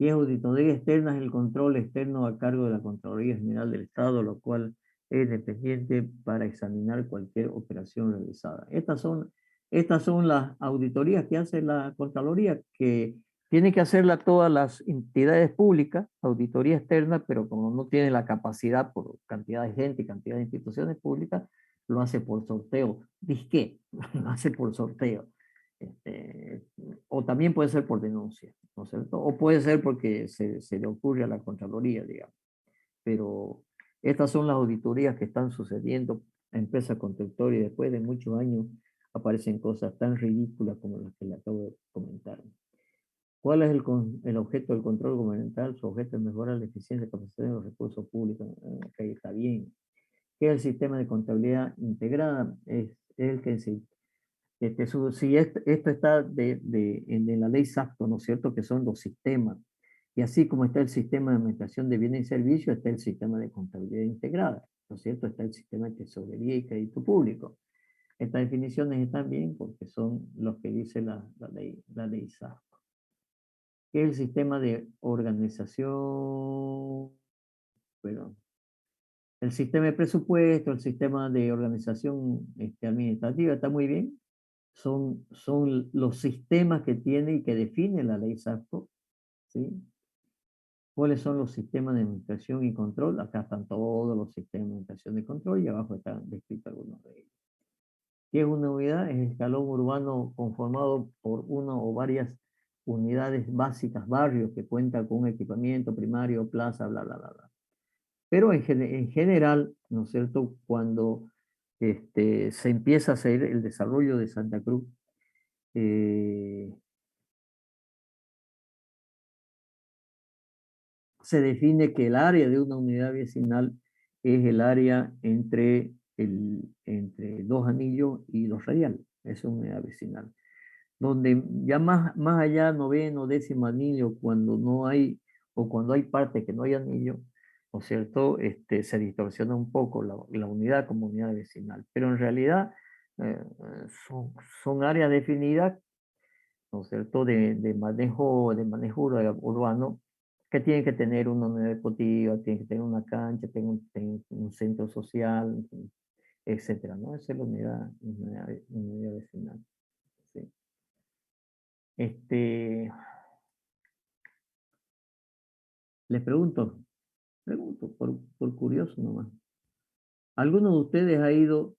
[SPEAKER 1] Y es auditoría externa, es el control externo a cargo de la Contraloría General del Estado, lo cual es independiente para examinar cualquier operación realizada. Estas son las auditorías que hace la Contraloría, que tiene que hacerla todas las entidades públicas, auditoría externa, pero como no tiene la capacidad por cantidad de gente y cantidad de instituciones públicas, lo hace por sorteo. ¿Disqué? Lo hace por sorteo. O también puede ser por denuncia, ¿no es cierto? O puede ser porque se le ocurre a la Contraloría, digamos. Pero estas son las auditorías que están sucediendo a empresas constructoras y después de muchos años aparecen cosas tan ridículas como las que le acabo de comentar. ¿Cuál es el objeto del control gubernamental? Su objeto es mejorar la eficiencia y capacidad de los recursos públicos. Okay, está bien. ¿Qué es el sistema de contabilidad integrada? Es el que si esto está en la ley SACTO, ¿no es cierto? Que son los sistemas. Y así como está el sistema de administración de bienes y servicios, está el sistema de contabilidad integrada, ¿no es cierto? Está el sistema de tesorería y crédito público. Estas definiciones están bien porque son los que dice la ley SACTO. ¿Qué es el sistema de organización? Bueno, el sistema de presupuesto, el sistema de organización administrativa, está muy bien. Son los sistemas que tiene y que define la ley SACTO, ¿sí? ¿Cuáles son los sistemas de administración y control? Acá están todos los sistemas de administración y control y abajo están descritos algunos de ellos. ¿Qué es una unidad? Es el escalón urbano conformado por una o varias unidades básicas, barrios que cuentan con equipamiento primario, plaza, bla, bla, bla, bla. Pero en general, ¿no es cierto? Cuando se empieza a hacer el desarrollo de Santa Cruz, se define que el área de una unidad vecinal es el área entre Dos Anillos y Los Radiales. Esa es una unidad vecinal. Donde ya más allá, noveno, décimo anillo, cuando no hay, o cuando hay parte que no hay anillo, ¿no es cierto? Se distorsiona un poco la unidad como unidad vecinal. Pero en realidad son áreas definidas, ¿no es cierto?, de manejo urbano, que tienen que tener una unidad deportiva, tienen que tener una cancha, tienen un centro social, etcétera, ¿no? Esa es la unidad vecinal. ¿Sí? Les pregunto por curioso nomás. ¿Alguno de ustedes ha ido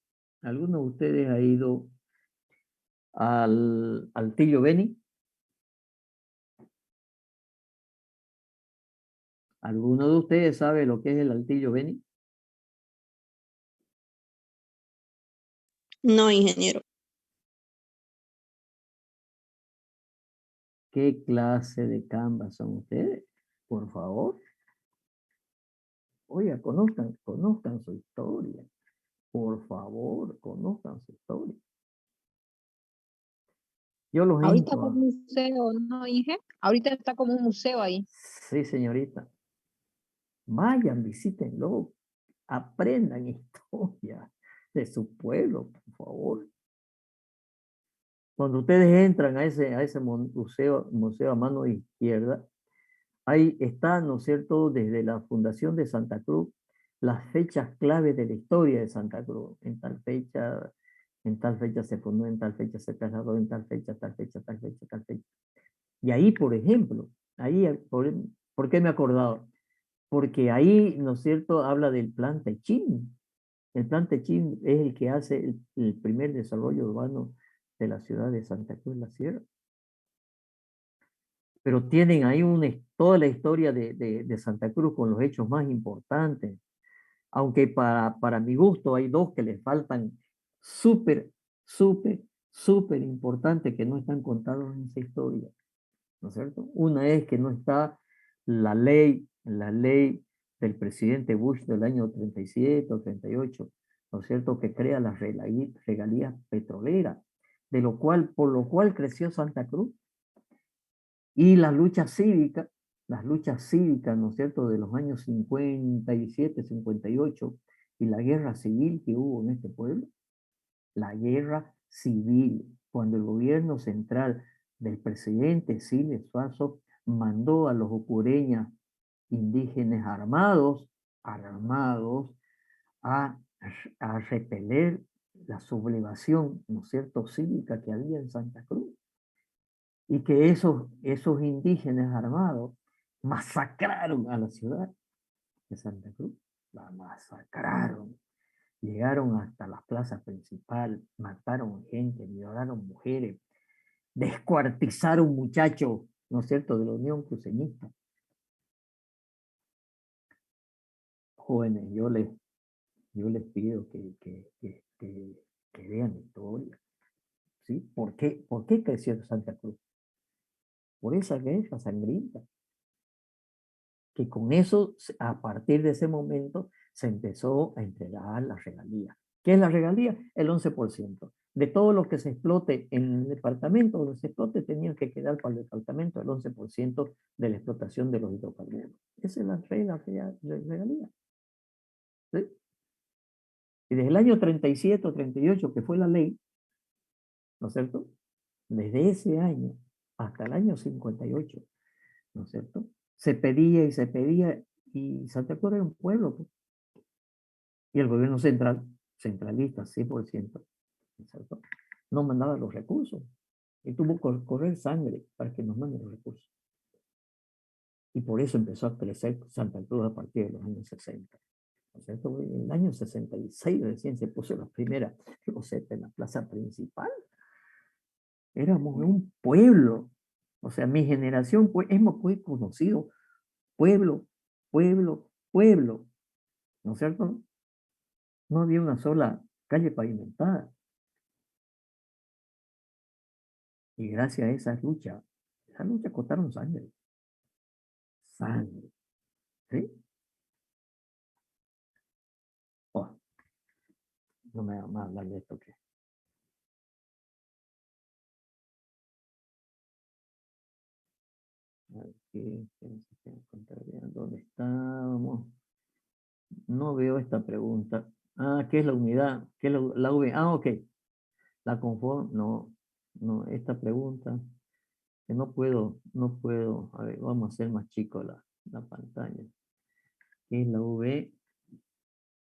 [SPEAKER 1] al Altillo Beni? ¿Alguno de ustedes sabe lo que es el Altillo Beni?
[SPEAKER 4] No, ingeniero.
[SPEAKER 1] ¿Qué clase de Canvas son ustedes? Por favor. Oiga, conozcan su historia. Por favor, conozcan su historia. Yo los
[SPEAKER 2] Ahorita
[SPEAKER 1] insto
[SPEAKER 2] como un museo, ¿no, Inge? Ahorita está como un museo ahí.
[SPEAKER 1] Sí, señorita. Vayan, visítenlo. Aprendan historia de su pueblo, por favor. Cuando ustedes entran a ese museo a mano izquierda, ahí está, ¿no es cierto?, desde la fundación de Santa Cruz, las fechas clave de la historia de Santa Cruz. En tal fecha se fundó, en tal fecha se trasladó, en tal fecha, tal fecha, tal fecha, tal fecha. Y ahí, por ejemplo, ¿por qué me he acordado? Porque ahí, ¿no es cierto?, habla del plan Techín. El plan Techín es el que hace el primer desarrollo urbano de la ciudad de Santa Cruz de la Sierra. Pero tienen ahí toda la historia de Santa Cruz con los hechos más importantes. Aunque para mi gusto hay dos que les faltan súper, súper, súper importantes que no están contados en esa historia. ¿No es cierto? Una es que no está la ley del presidente Bush del año 37 o 38, ¿no es cierto?, que crea las regalías petroleras, por lo cual creció Santa Cruz. Y las luchas cívicas, ¿no es cierto?, de los años 57, 58, y la guerra civil que hubo en este pueblo, la guerra civil, cuando el gobierno central del presidente Siles Suazo mandó a los ocureñas indígenas armados a repeler la sublevación, ¿no es cierto?, cívica que había en Santa Cruz. Y que esos indígenas armados masacraron a la ciudad de Santa Cruz, la masacraron. Llegaron hasta la plaza principal, mataron gente, violaron mujeres, descuartizaron muchachos, ¿no es cierto?, de la Unión Cruceñista. Jóvenes, yo les pido que vean la historia. ¿Sí? ¿Por qué creció Santa Cruz? Por esa guerra sangrienta. Que con eso, a partir de ese momento, se empezó a entregar la regalía. ¿Qué es la regalía? El 11%. De todo lo que se explote en el departamento, donde se explote, tenían que quedar para el departamento el 11% de la explotación de los hidrocarburos. Esa es la regalía. ¿Sí? Y desde el año 37 o 38, que fue la ley, ¿no es cierto?, desde ese año hasta el año 58, ¿no es cierto?, se pedía, y Santa Cruz era un pueblo, pues. Y el gobierno centralista, 100%, ¿no es cierto?, no mandaba los recursos. Y tuvo que correr sangre para que nos manden los recursos. Y por eso empezó a crecer Santa Cruz a partir de los años 60. ¿no es cierto? En el año 66 recién se puso la primera roseta en la plaza principal. Éramos un pueblo. O sea, mi generación hemos conocido pueblo, pueblo, pueblo. ¿No es cierto? No había una sola calle pavimentada. Y gracias a esa lucha costaron sangre. Sangre. ¿Sí? Oh, no me va a hablar de esto que. Aquí, ¿dónde estábamos? No veo esta pregunta. Ah, ¿qué es la unidad? ¿Qué es la V? Ah, ok. La conformo. No, esta pregunta que no puedo. A ver, vamos a hacer más chico la pantalla. ¿Qué es la V?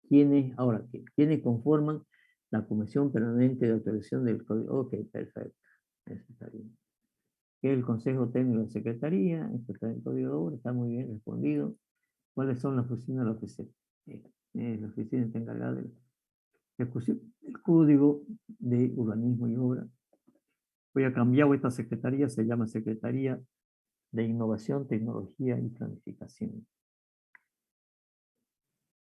[SPEAKER 1] ¿Quiénes conforman la Comisión Permanente de Autorización del Código? Ok, perfecto. Eso está bien. ¿Qué es el Consejo Técnico de Secretaría? Esto está en el Código de Obra, está muy bien respondido. ¿Cuáles son las funciones de la oficina? La oficina está encargada de la ejecución del Código de Urbanismo y Obra. Voy a cambiar esta secretaría, se llama Secretaría de Innovación, Tecnología y Planificación.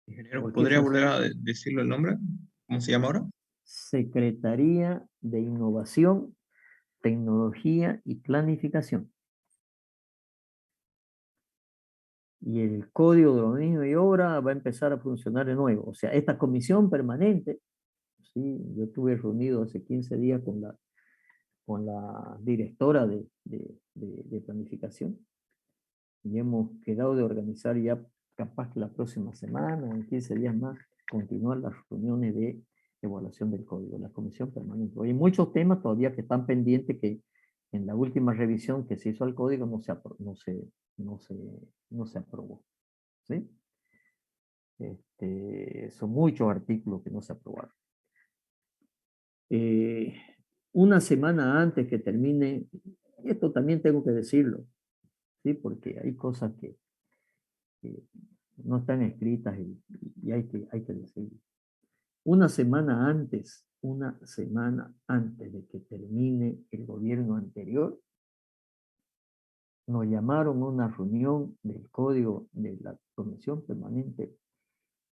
[SPEAKER 5] Ingeniero, ¿podría volver a decirlo el nombre? ¿Cómo se llama ahora?
[SPEAKER 1] Secretaría de Innovación, Tecnología y Planificación. Y el Código de Urbanismo y Obra va a empezar a funcionar de nuevo. O sea, esta comisión permanente, ¿sí? Yo estuve reunido hace 15 días con la directora de planificación y hemos quedado de organizar ya capaz que la próxima semana o en 15 días más continuar las reuniones de evaluación del código, la comisión permanente. Hay muchos temas todavía que están pendientes que en la última revisión que se hizo al código no se aprobó. ¿Sí? Son muchos artículos que no se aprobaron. Una semana antes que termine, esto también tengo que decirlo, ¿sí? Porque hay cosas que no están escritas y hay que decirlo. Una semana antes de que termine el gobierno anterior, nos llamaron a una reunión del código de la Comisión Permanente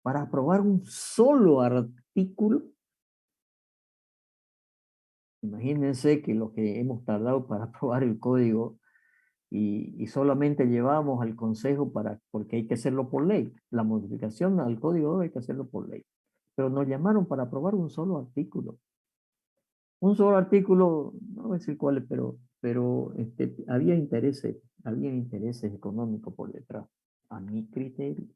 [SPEAKER 1] para aprobar un solo artículo. Imagínense que lo que hemos tardado para aprobar el código y solamente llevamos al Consejo porque hay que hacerlo por ley. La modificación al código hay que hacerlo por ley. Pero nos llamaron para aprobar un solo artículo. Un solo artículo, no voy a decir cuál, pero había intereses económicos por detrás, a mi criterio.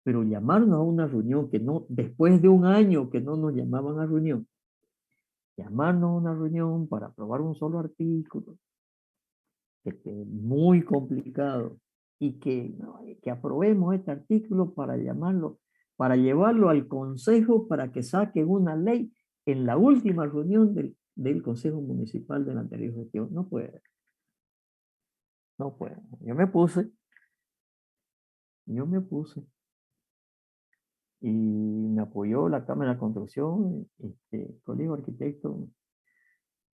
[SPEAKER 1] Pero llamarnos a una reunión que no, después de un año que no nos llamaban a reunión, llamarnos a una reunión para aprobar un solo artículo, muy complicado, y que aprobemos este artículo para llevarlo al Consejo para que saquen una ley en la última reunión del Consejo Municipal de la anterior gestión. No puede. No puede. Yo me puse. Y me apoyó la Cámara de Construcción, Colegio de Arquitectos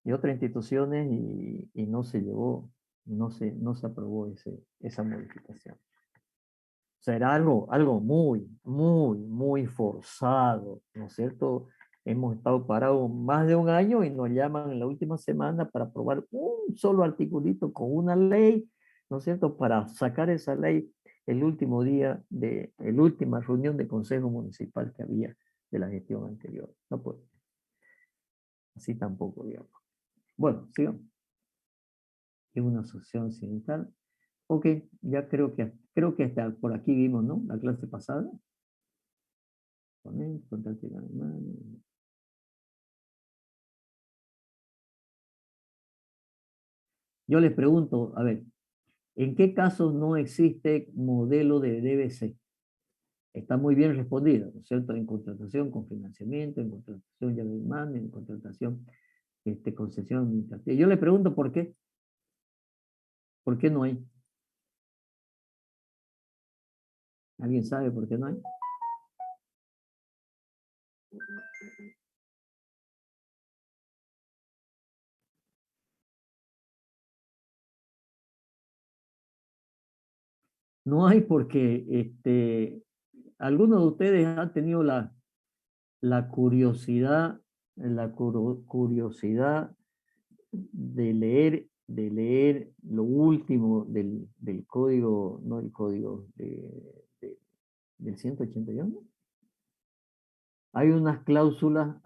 [SPEAKER 1] y otras instituciones y no se llevó, no se aprobó esa modificación. O sea, era algo muy, muy, muy forzado, ¿no es cierto? Hemos estado parados más de un año y nos llaman en la última semana para aprobar un solo articulito con una ley, ¿no es cierto? Para sacar esa ley el último día la última reunión de Consejo Municipal que había de la gestión anterior. No puede. Así tampoco, digamos. Bueno, sigamos. Es una asociación sindical. Ok, ya creo que hasta por aquí vimos, ¿no? La clase pasada. Yo les pregunto, a ver, ¿en qué casos no existe modelo de DBC? Está muy bien respondido, ¿no es cierto? En contratación con financiamiento, en contratación llave en mano, en contratación, concesión administrativa. Yo le pregunto por qué. ¿Por qué no hay? ¿Alguien sabe por qué no hay? No hay porque algunos de ustedes han tenido la curiosidad de leer lo último del código, no el código del 181. Hay unas cláusulas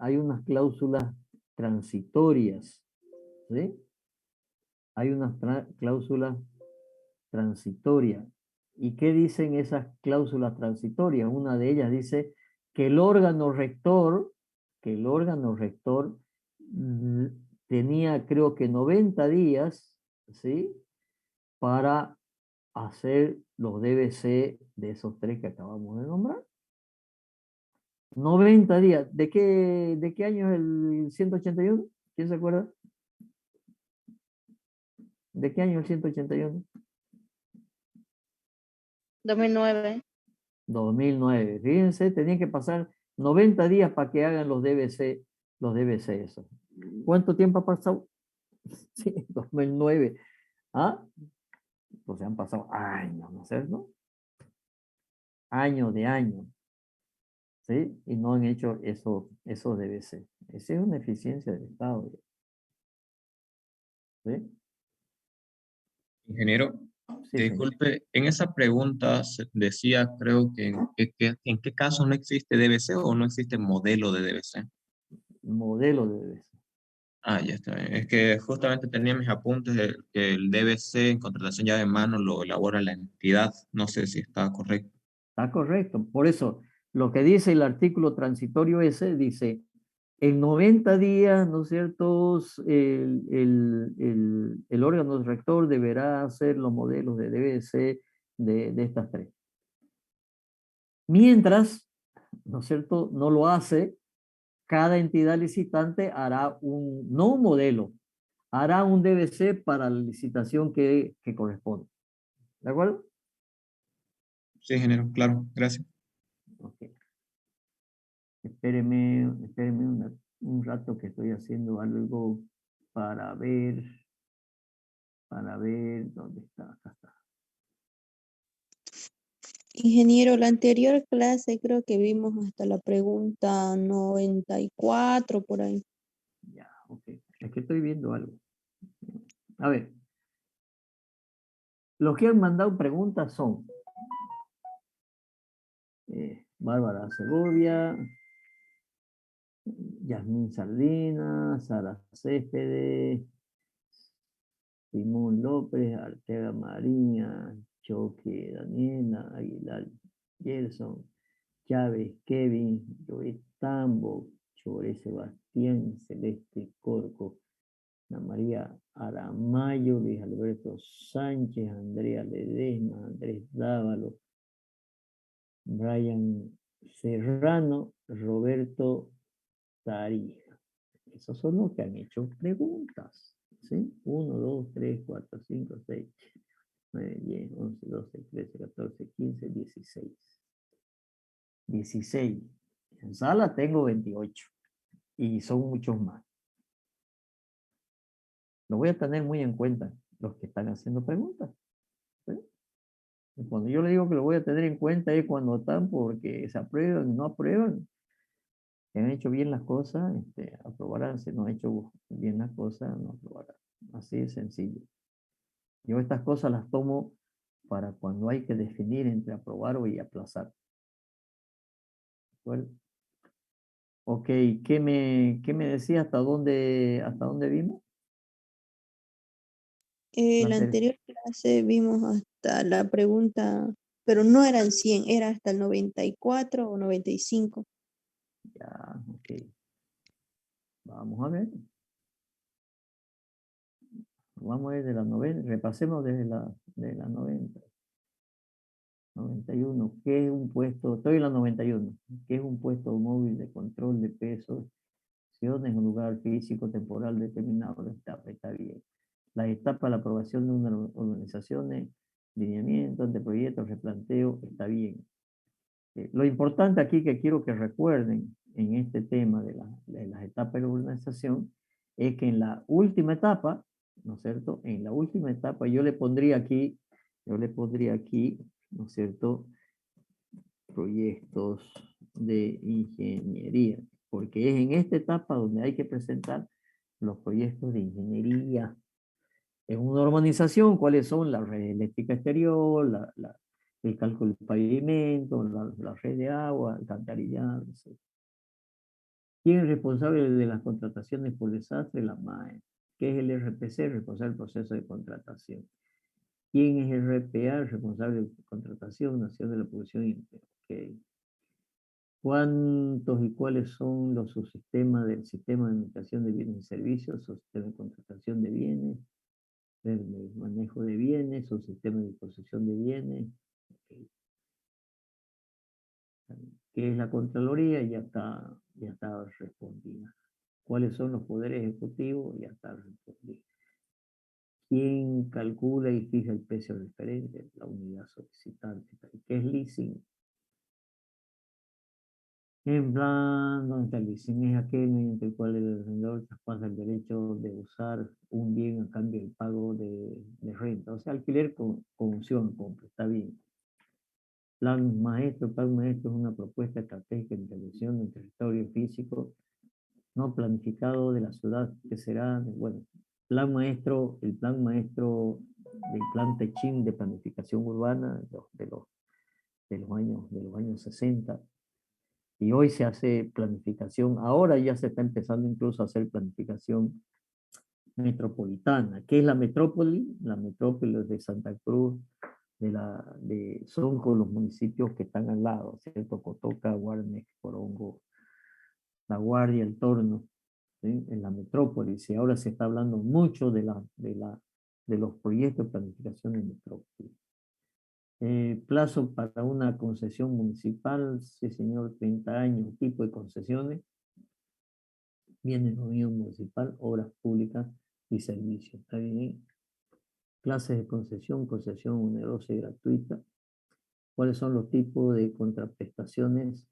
[SPEAKER 1] transitorias, ¿sí? Hay unas cláusulas transitorias. ¿Y qué dicen esas cláusulas transitorias? Una de ellas dice que el órgano rector tenía, creo que 90 días, ¿sí? Para hacer los DBC de esos tres que acabamos de nombrar. 90 días. ¿De qué año es el 181? ¿Quién se acuerda? ¿De qué año es el 181?
[SPEAKER 8] 2009.
[SPEAKER 1] 2009. Fíjense, tenían que pasar 90 días para que hagan los DBC esos. ¿Cuánto tiempo ha pasado? Sí, 2009. ¿Ah? Pues han pasado años, ¿no es cierto? Años de años. ¿Sí? Y no han hecho esos DBC. Esa es una eficiencia del Estado. ¿Sí?
[SPEAKER 5] Ingeniero,
[SPEAKER 1] Sí, señor.
[SPEAKER 5] disculpe, en esa pregunta decía, creo que en qué caso no existe DBC o no existe modelo de DBC.
[SPEAKER 1] Modelo de DBC.
[SPEAKER 5] Ah, ya está bien. Es que justamente tenía mis apuntes de que el DBC en contratación llave en mano lo elabora la entidad. No sé si está correcto.
[SPEAKER 1] Está correcto. Por eso, lo que dice el artículo transitorio ese, dice, en 90 días, ¿no es cierto?, el órgano rector deberá hacer los modelos de DBC de estas tres. Mientras, ¿no es cierto?, no lo hace, cada entidad licitante hará no un modelo, hará un DBC para la licitación que corresponde. ¿De acuerdo?
[SPEAKER 5] Sí, ingeniero, claro, gracias.
[SPEAKER 1] Ok. Espéreme un rato que estoy haciendo algo para ver dónde está. Acá está.
[SPEAKER 4] Ingeniero, la anterior clase creo que vimos hasta la pregunta 94 por ahí.
[SPEAKER 1] Ya, ok. Es que estoy viendo algo. A ver. Los que han mandado preguntas son Bárbara Segovia, Yasmín Salinas, Sara Céspedes, Simón López, Arteaga María, Choque Daniela, Aguilar Gerson, Chávez Kevin, Joel Tambo, Chore Sebastián, Celeste Corco, Ana María Aramayo, Luis Alberto Sánchez, Andrea Ledesma, Andrés Dávalo, Brian Serrano, Roberto Tarija. Esos son los que han hecho preguntas. ¿Sí? 1, 2, 3, 4, 5, 6, 9, 10, 11, 12, 13, 14, 15, 16. 16. En sala tengo 28. Y son muchos más. Lo voy a tener muy en cuenta los que están haciendo preguntas. ¿Sí? Y cuando yo le digo que lo voy a tener en cuenta es cuando están porque se aprueban y no aprueban. Si han hecho bien las cosas, aprobarán. Si no han hecho bien las cosas, no aprobarán. Así de sencillo. Yo estas cosas las tomo para cuando hay que definir entre aprobar o y aplazar. Bueno, ok, ¿qué me decía? ¿Hasta dónde vimos?
[SPEAKER 4] La anterior clase vimos hasta la pregunta, pero no eran 100, era hasta el 94 o 95.
[SPEAKER 1] Ya, ok. Vamos a ver. Vamos a ver de la 90. Repasemos desde de la 90. 91. ¿Qué es un puesto? Estoy en la 91. ¿Qué es un puesto móvil de control de pesos? En un lugar físico temporal determinado? Está bien. Las etapas de la aprobación de una organización, lineamiento, anteproyecto, replanteo, está bien. Lo importante aquí que quiero que recuerden en este tema de las etapas de la urbanización es que en la última etapa, ¿no es cierto? En la última etapa yo le pondría aquí, ¿no es cierto? Proyectos de ingeniería, porque es en esta etapa donde hay que presentar los proyectos de ingeniería. En una urbanización, ¿cuáles son? La red eléctrica exterior, el cálculo de pavimento, la red de agua, alcantarillado, etc. ¿Quién es responsable de las contrataciones por desastre? La MAE. ¿Qué es el RPC? Responsable del proceso de contratación. ¿Quién es el RPA? Responsable de contratación, nación de la producción. Okay. ¿Cuántos y cuáles son los subsistemas del sistema de administración de bienes y servicios, subsistema de contratación de bienes, el manejo de bienes, subsistema de disposición de bienes? Okay. ¿Qué es la Contraloría? Ya está respondida. ¿Cuáles son los poderes ejecutivos? Ya está respondido. ¿Quién calcula y fija el precio referente? La unidad solicitante. ¿Qué es leasing? En plan, ¿dónde está el leasing? Es aquel mediante el cual el arrendador traspasa el derecho de usar un bien a cambio del pago de renta. O sea, alquiler con opción, compra. Está bien. Plan maestro es una propuesta estratégica de intervención en territorio físico no planificado de la ciudad, que será, bueno, el plan maestro del plan Techín de planificación urbana de los años 60, y hoy se hace planificación, ahora ya se está empezando incluso a hacer planificación metropolitana. ¿Qué es la metrópoli? La metrópoli de Santa Cruz, son con los municipios que están al lado, ¿cierto? Cotoca, Guarnes, Corongo, La Guardia, El Torno, ¿sí? En la metrópoli. Y ahora se está hablando mucho de los proyectos de planificación en metrópoli. Plazo para una concesión municipal, sí señor, 30 años, tipo de concesiones, bienes de dominio municipal, obras públicas y servicios. ¿Está bien? Clases de concesión onerosa y gratuita. ¿Cuáles son los tipos de contraprestaciones?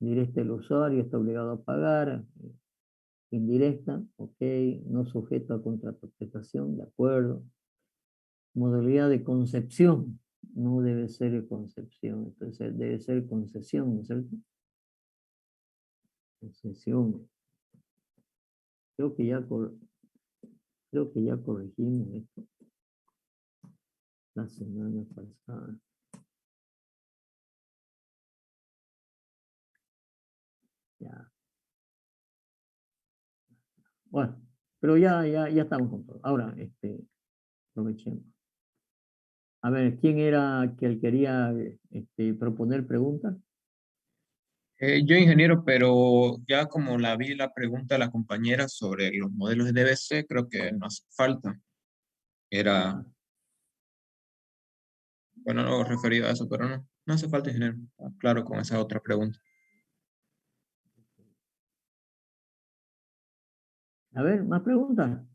[SPEAKER 1] Directa del usuario, está obligado a pagar. Indirecta, ok, no sujeto a contraprestación, de acuerdo. Modalidad de concepción, no debe ser concepción, entonces debe ser concesión, ¿no es cierto? Concesión. Creo que ya corregimos esto la semana pasada. Ya. Bueno, pero ya estamos con todo. Ahora, aprovechemos. A ver, ¿quién era que quería proponer preguntas?
[SPEAKER 5] Yo ingeniero, pero ya como la vi la pregunta de la compañera sobre los modelos de DBC, creo que no hace falta. Era, bueno, no referido a eso, pero no hace falta, ingeniero. Claro, con esa otra pregunta.
[SPEAKER 1] A ver, ¿más preguntas?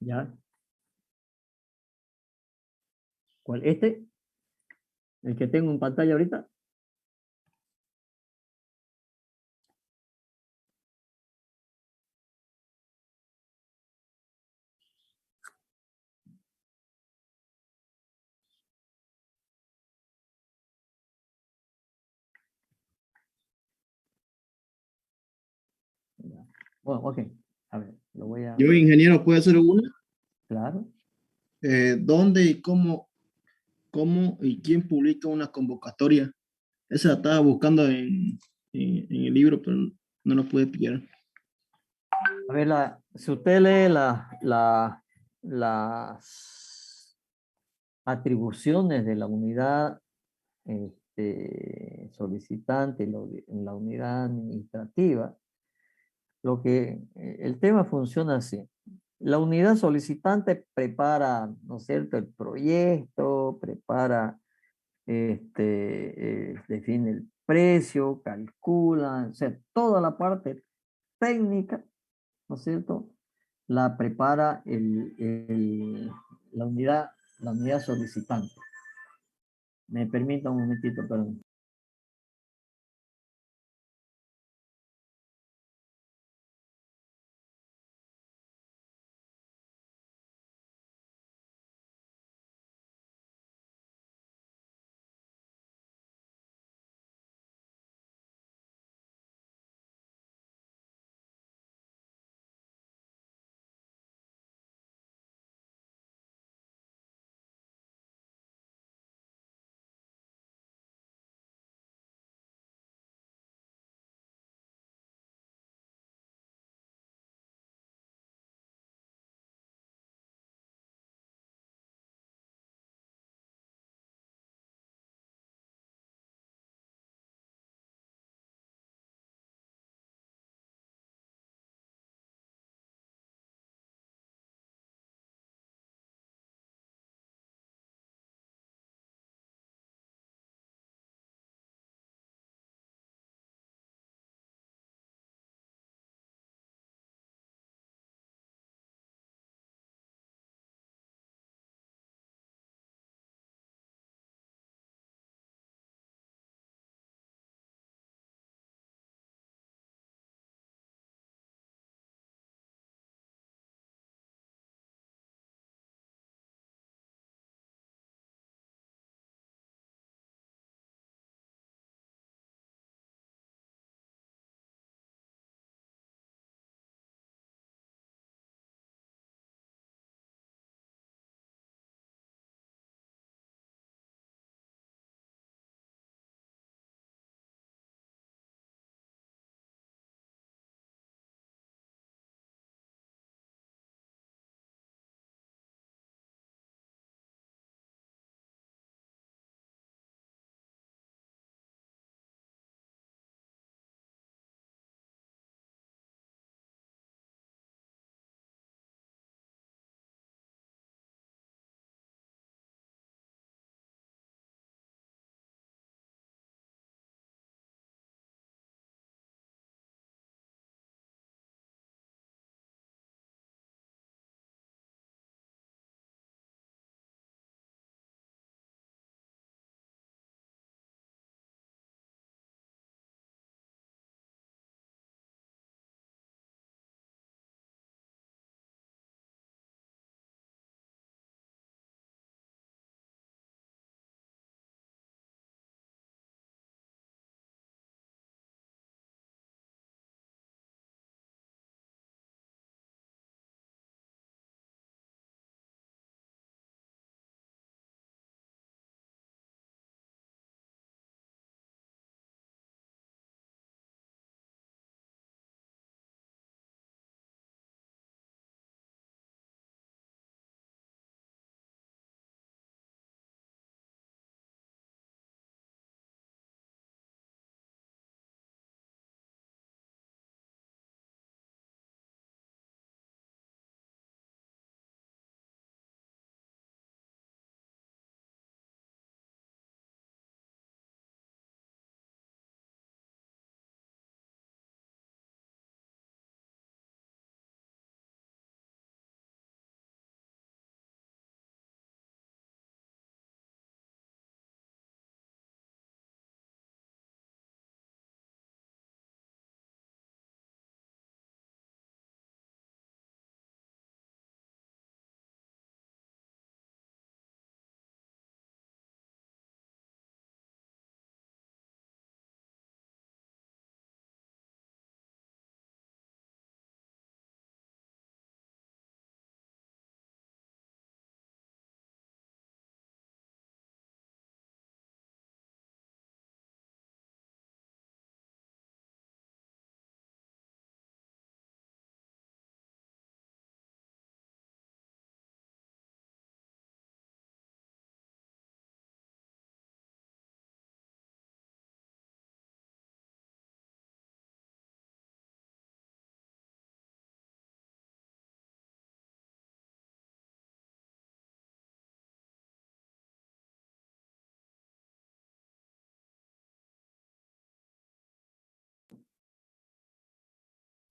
[SPEAKER 1] Ya. ¿Cuál? ¿El que tengo en pantalla ahorita? Bueno, ok. A ver, lo voy a...
[SPEAKER 3] Yo, ingeniero, ¿puedo hacer una?
[SPEAKER 1] Claro.
[SPEAKER 3] ¿Dónde y cómo y quién publica una convocatoria? Esa la estaba buscando en el libro, pero no lo pude pillar.
[SPEAKER 1] A ver, si usted lee las atribuciones de la unidad solicitante, en la unidad administrativa, el tema funciona así. La unidad solicitante prepara, ¿no es cierto?, el proyecto, define el precio, calcula, o sea, toda la parte técnica, ¿no es cierto? la prepara la unidad solicitante. Me permita un momentito, perdón.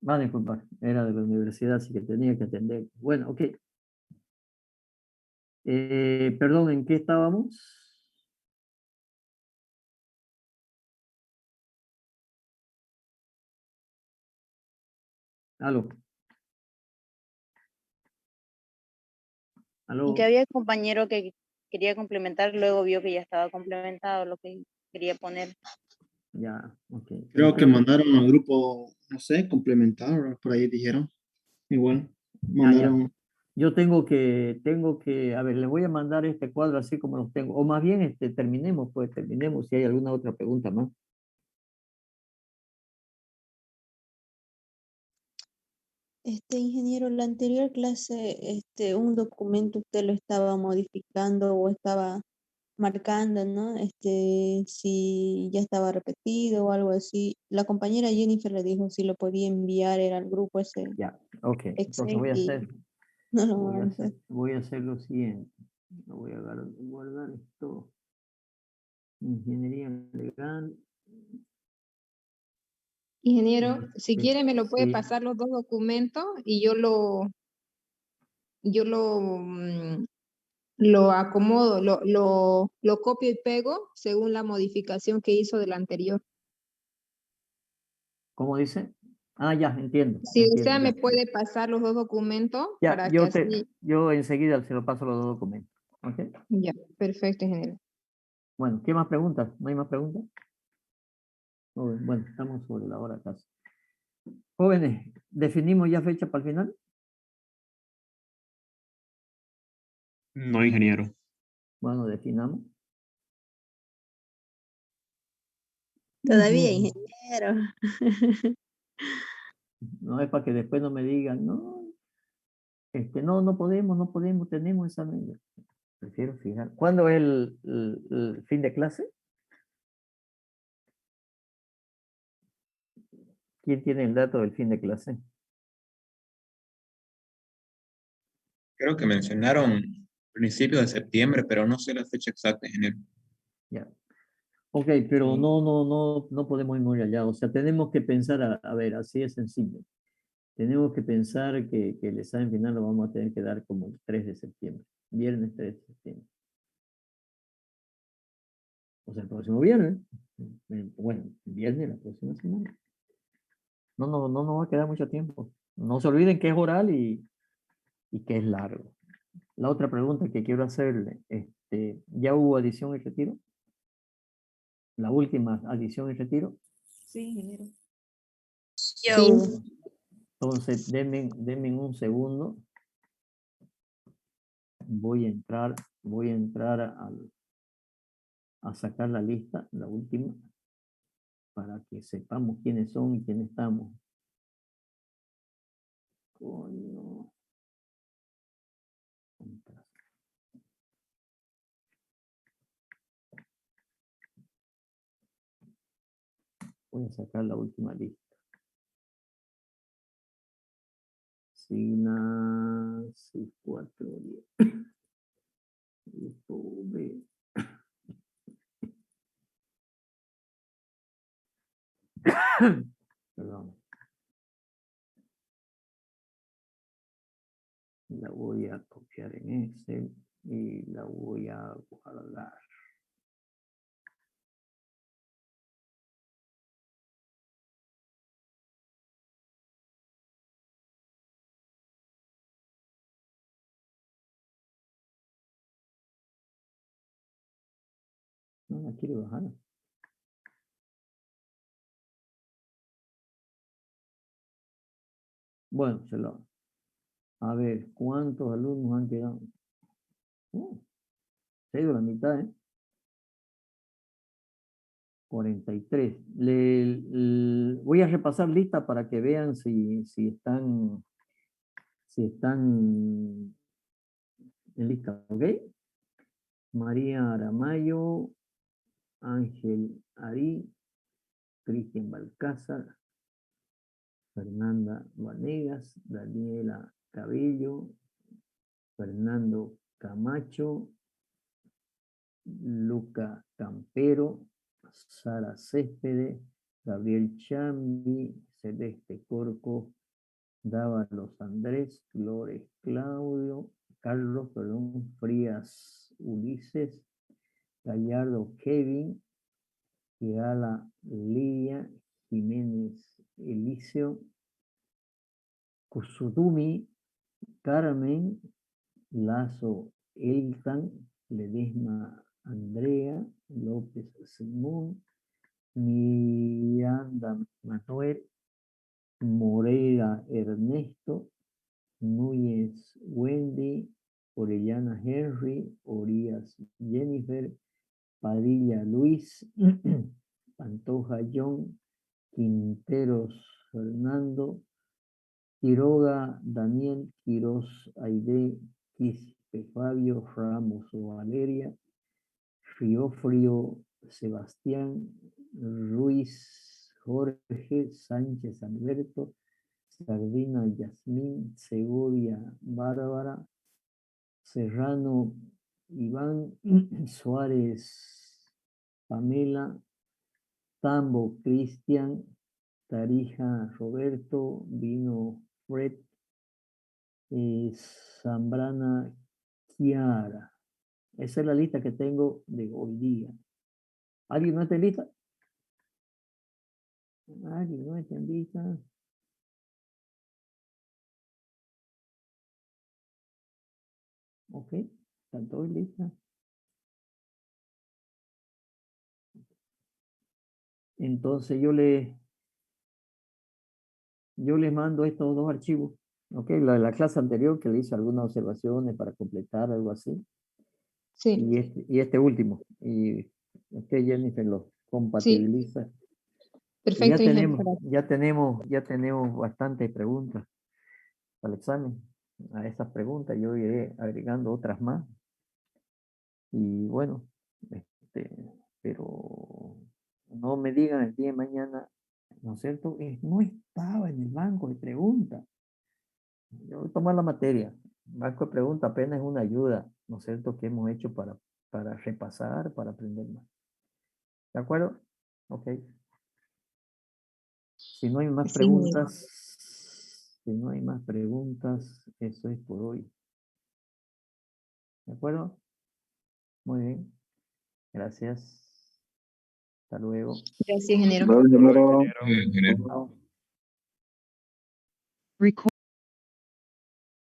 [SPEAKER 1] Va a disculpar, era de la universidad, así que tenía que atender. Bueno, ok. Perdón, ¿en qué estábamos? Aló.
[SPEAKER 8] Y
[SPEAKER 1] Aló.
[SPEAKER 8] que había compañero que quería complementar, luego vio que ya estaba complementado lo que quería poner.
[SPEAKER 1] Ya, ok.
[SPEAKER 3] Creo que mandaron al grupo, no sé, complementar, por ahí dijeron. Igual,
[SPEAKER 1] Ya, ya.
[SPEAKER 3] mandaron.
[SPEAKER 1] Yo tengo que, a ver, les voy a mandar este cuadro así como los tengo. O más bien, terminemos, pues terminemos si hay alguna otra pregunta más.
[SPEAKER 4] Ingeniero, la anterior clase, un documento usted lo estaba modificando o estaba marcando, ¿no? Si ya estaba repetido o algo así. La compañera Jennifer le dijo si lo podía enviar, era al grupo ese
[SPEAKER 1] Ya, ok. Entonces
[SPEAKER 4] Excel y no lo mandé.
[SPEAKER 1] voy a hacer lo siguiente. Voy a guardar esto. Ingeniería legal.
[SPEAKER 2] Ingeniero, si quiere me lo puede
[SPEAKER 1] Sí.
[SPEAKER 2] pasar los dos documentos y lo acomodo, lo copio y pego según la modificación que hizo del anterior.
[SPEAKER 1] ¿Cómo dice? Ah, ya, entiendo.
[SPEAKER 2] Si
[SPEAKER 1] Entiendo,
[SPEAKER 2] usted me
[SPEAKER 1] ya.
[SPEAKER 2] puede pasar los dos documentos
[SPEAKER 1] Ya,
[SPEAKER 2] para que así,
[SPEAKER 1] yo enseguida se lo paso los dos documentos. ¿Ok?
[SPEAKER 2] ya, perfecto, ingeniero.
[SPEAKER 1] Bueno, ¿qué más preguntas? ¿No hay más preguntas? Bueno, estamos sobre la hora casi. Jóvenes, ¿definimos ya fecha para el final?
[SPEAKER 5] No, ingeniero.
[SPEAKER 1] Bueno, definamos.
[SPEAKER 4] Todavía,
[SPEAKER 1] Ujú.
[SPEAKER 4] ingeniero.
[SPEAKER 1] No es para que después no me digan, no, no podemos, tenemos esa medida. Prefiero fijar. ¿Cuándo es el fin de clase? ¿Quién tiene el dato del fin de clase?
[SPEAKER 5] Creo que mencionaron principios de septiembre, pero no sé la fecha exacta, ingeniero.
[SPEAKER 1] Ya. Ok, pero no podemos ir muy allá. O sea, tenemos que pensar, a ver, así es sencillo. Tenemos que pensar que el examen final lo vamos a tener que dar como el 3 de septiembre. Viernes 3 de septiembre. O sea, el próximo viernes. Bueno, viernes la próxima semana. No nos va a quedar mucho tiempo. No se olviden que es oral y que es largo. La otra pregunta que quiero hacerle, ¿ya hubo adición y retiro? La última adición y retiro.
[SPEAKER 4] Sí, ingeniero.
[SPEAKER 8] Ya
[SPEAKER 2] Sí,
[SPEAKER 8] hubo.
[SPEAKER 1] Entonces, denme un segundo. Voy a entrar a sacar la lista, la última, para que sepamos quiénes son y quiénes estamos. Coño. Voy a sacar la última lista. Signa 6410. Grupo B. Perdón. La voy a copiar en Excel y la voy a guardar. No la quiero bajar. Bueno, a ver, ¿cuántos alumnos han quedado? Se ha ido la mitad, ¿eh? 43. Voy a repasar lista para que vean si están en lista, ¿ok? María Aramayo, Ángel Ari, Cristian Balcázar, Fernanda Vanegas, Daniela Cabello, Fernando Camacho, Luca Campero, Sara Céspedes, Gabriel Chambi, Celeste Corco, Dávalos Andrés, Flores Claudio, Carlos, perdón, Frías Ulises, Gallardo Kevin, Girala Lidia, Jiménez Elicio, Kusudumi, Carmen, Lazo Eltan, Ledesma Andrea, López Simón, Miranda Manuel, Moreira Ernesto, Núñez Wendy, Orellana Henry, Orías Jennifer, Padilla Luis, Pantoja John, Quinteros Fernando, Quiroga Daniel, Quiroz Aide, Quispe Fabio, Ramos Valeria, Friofrio Sebastián, Ruiz Jorge, Sánchez Alberto, Sardina Yasmín, Segovia Bárbara, Serrano Iván, Suárez Pamela, Tambo Cristian, Tarija Roberto, Vino Fred, Zambrana Kiara. Esa es la lista que tengo de hoy día. ¿Alguien no está lista? ¿Alguien no está lista? Ok, están todos listos. Entonces yo les mando estos dos archivos. Ok, la clase anterior que le hice algunas observaciones para completar algo así.
[SPEAKER 2] Sí,
[SPEAKER 1] Y este último. Y Jennifer lo compatibiliza. Y
[SPEAKER 2] perfecto, ingeniero.
[SPEAKER 1] ya tenemos bastantes preguntas para el examen. A esas preguntas yo iré agregando otras más. Y bueno, pero no me digan el día de mañana, ¿no es cierto? No estaba en el banco de preguntas. Yo voy a tomar la materia. Banco de preguntas apenas es una ayuda, ¿no es cierto?, que hemos hecho para repasar, para aprender más. ¿De acuerdo? Ok. Si no hay más
[SPEAKER 2] Sí, ingeniero.
[SPEAKER 1] preguntas, eso es por hoy. ¿De acuerdo? Muy bien. Gracias. Hasta luego.
[SPEAKER 2] Gracias, ingeniero.
[SPEAKER 7] Ingeniero.
[SPEAKER 5] Ingeniero.
[SPEAKER 1] Chao.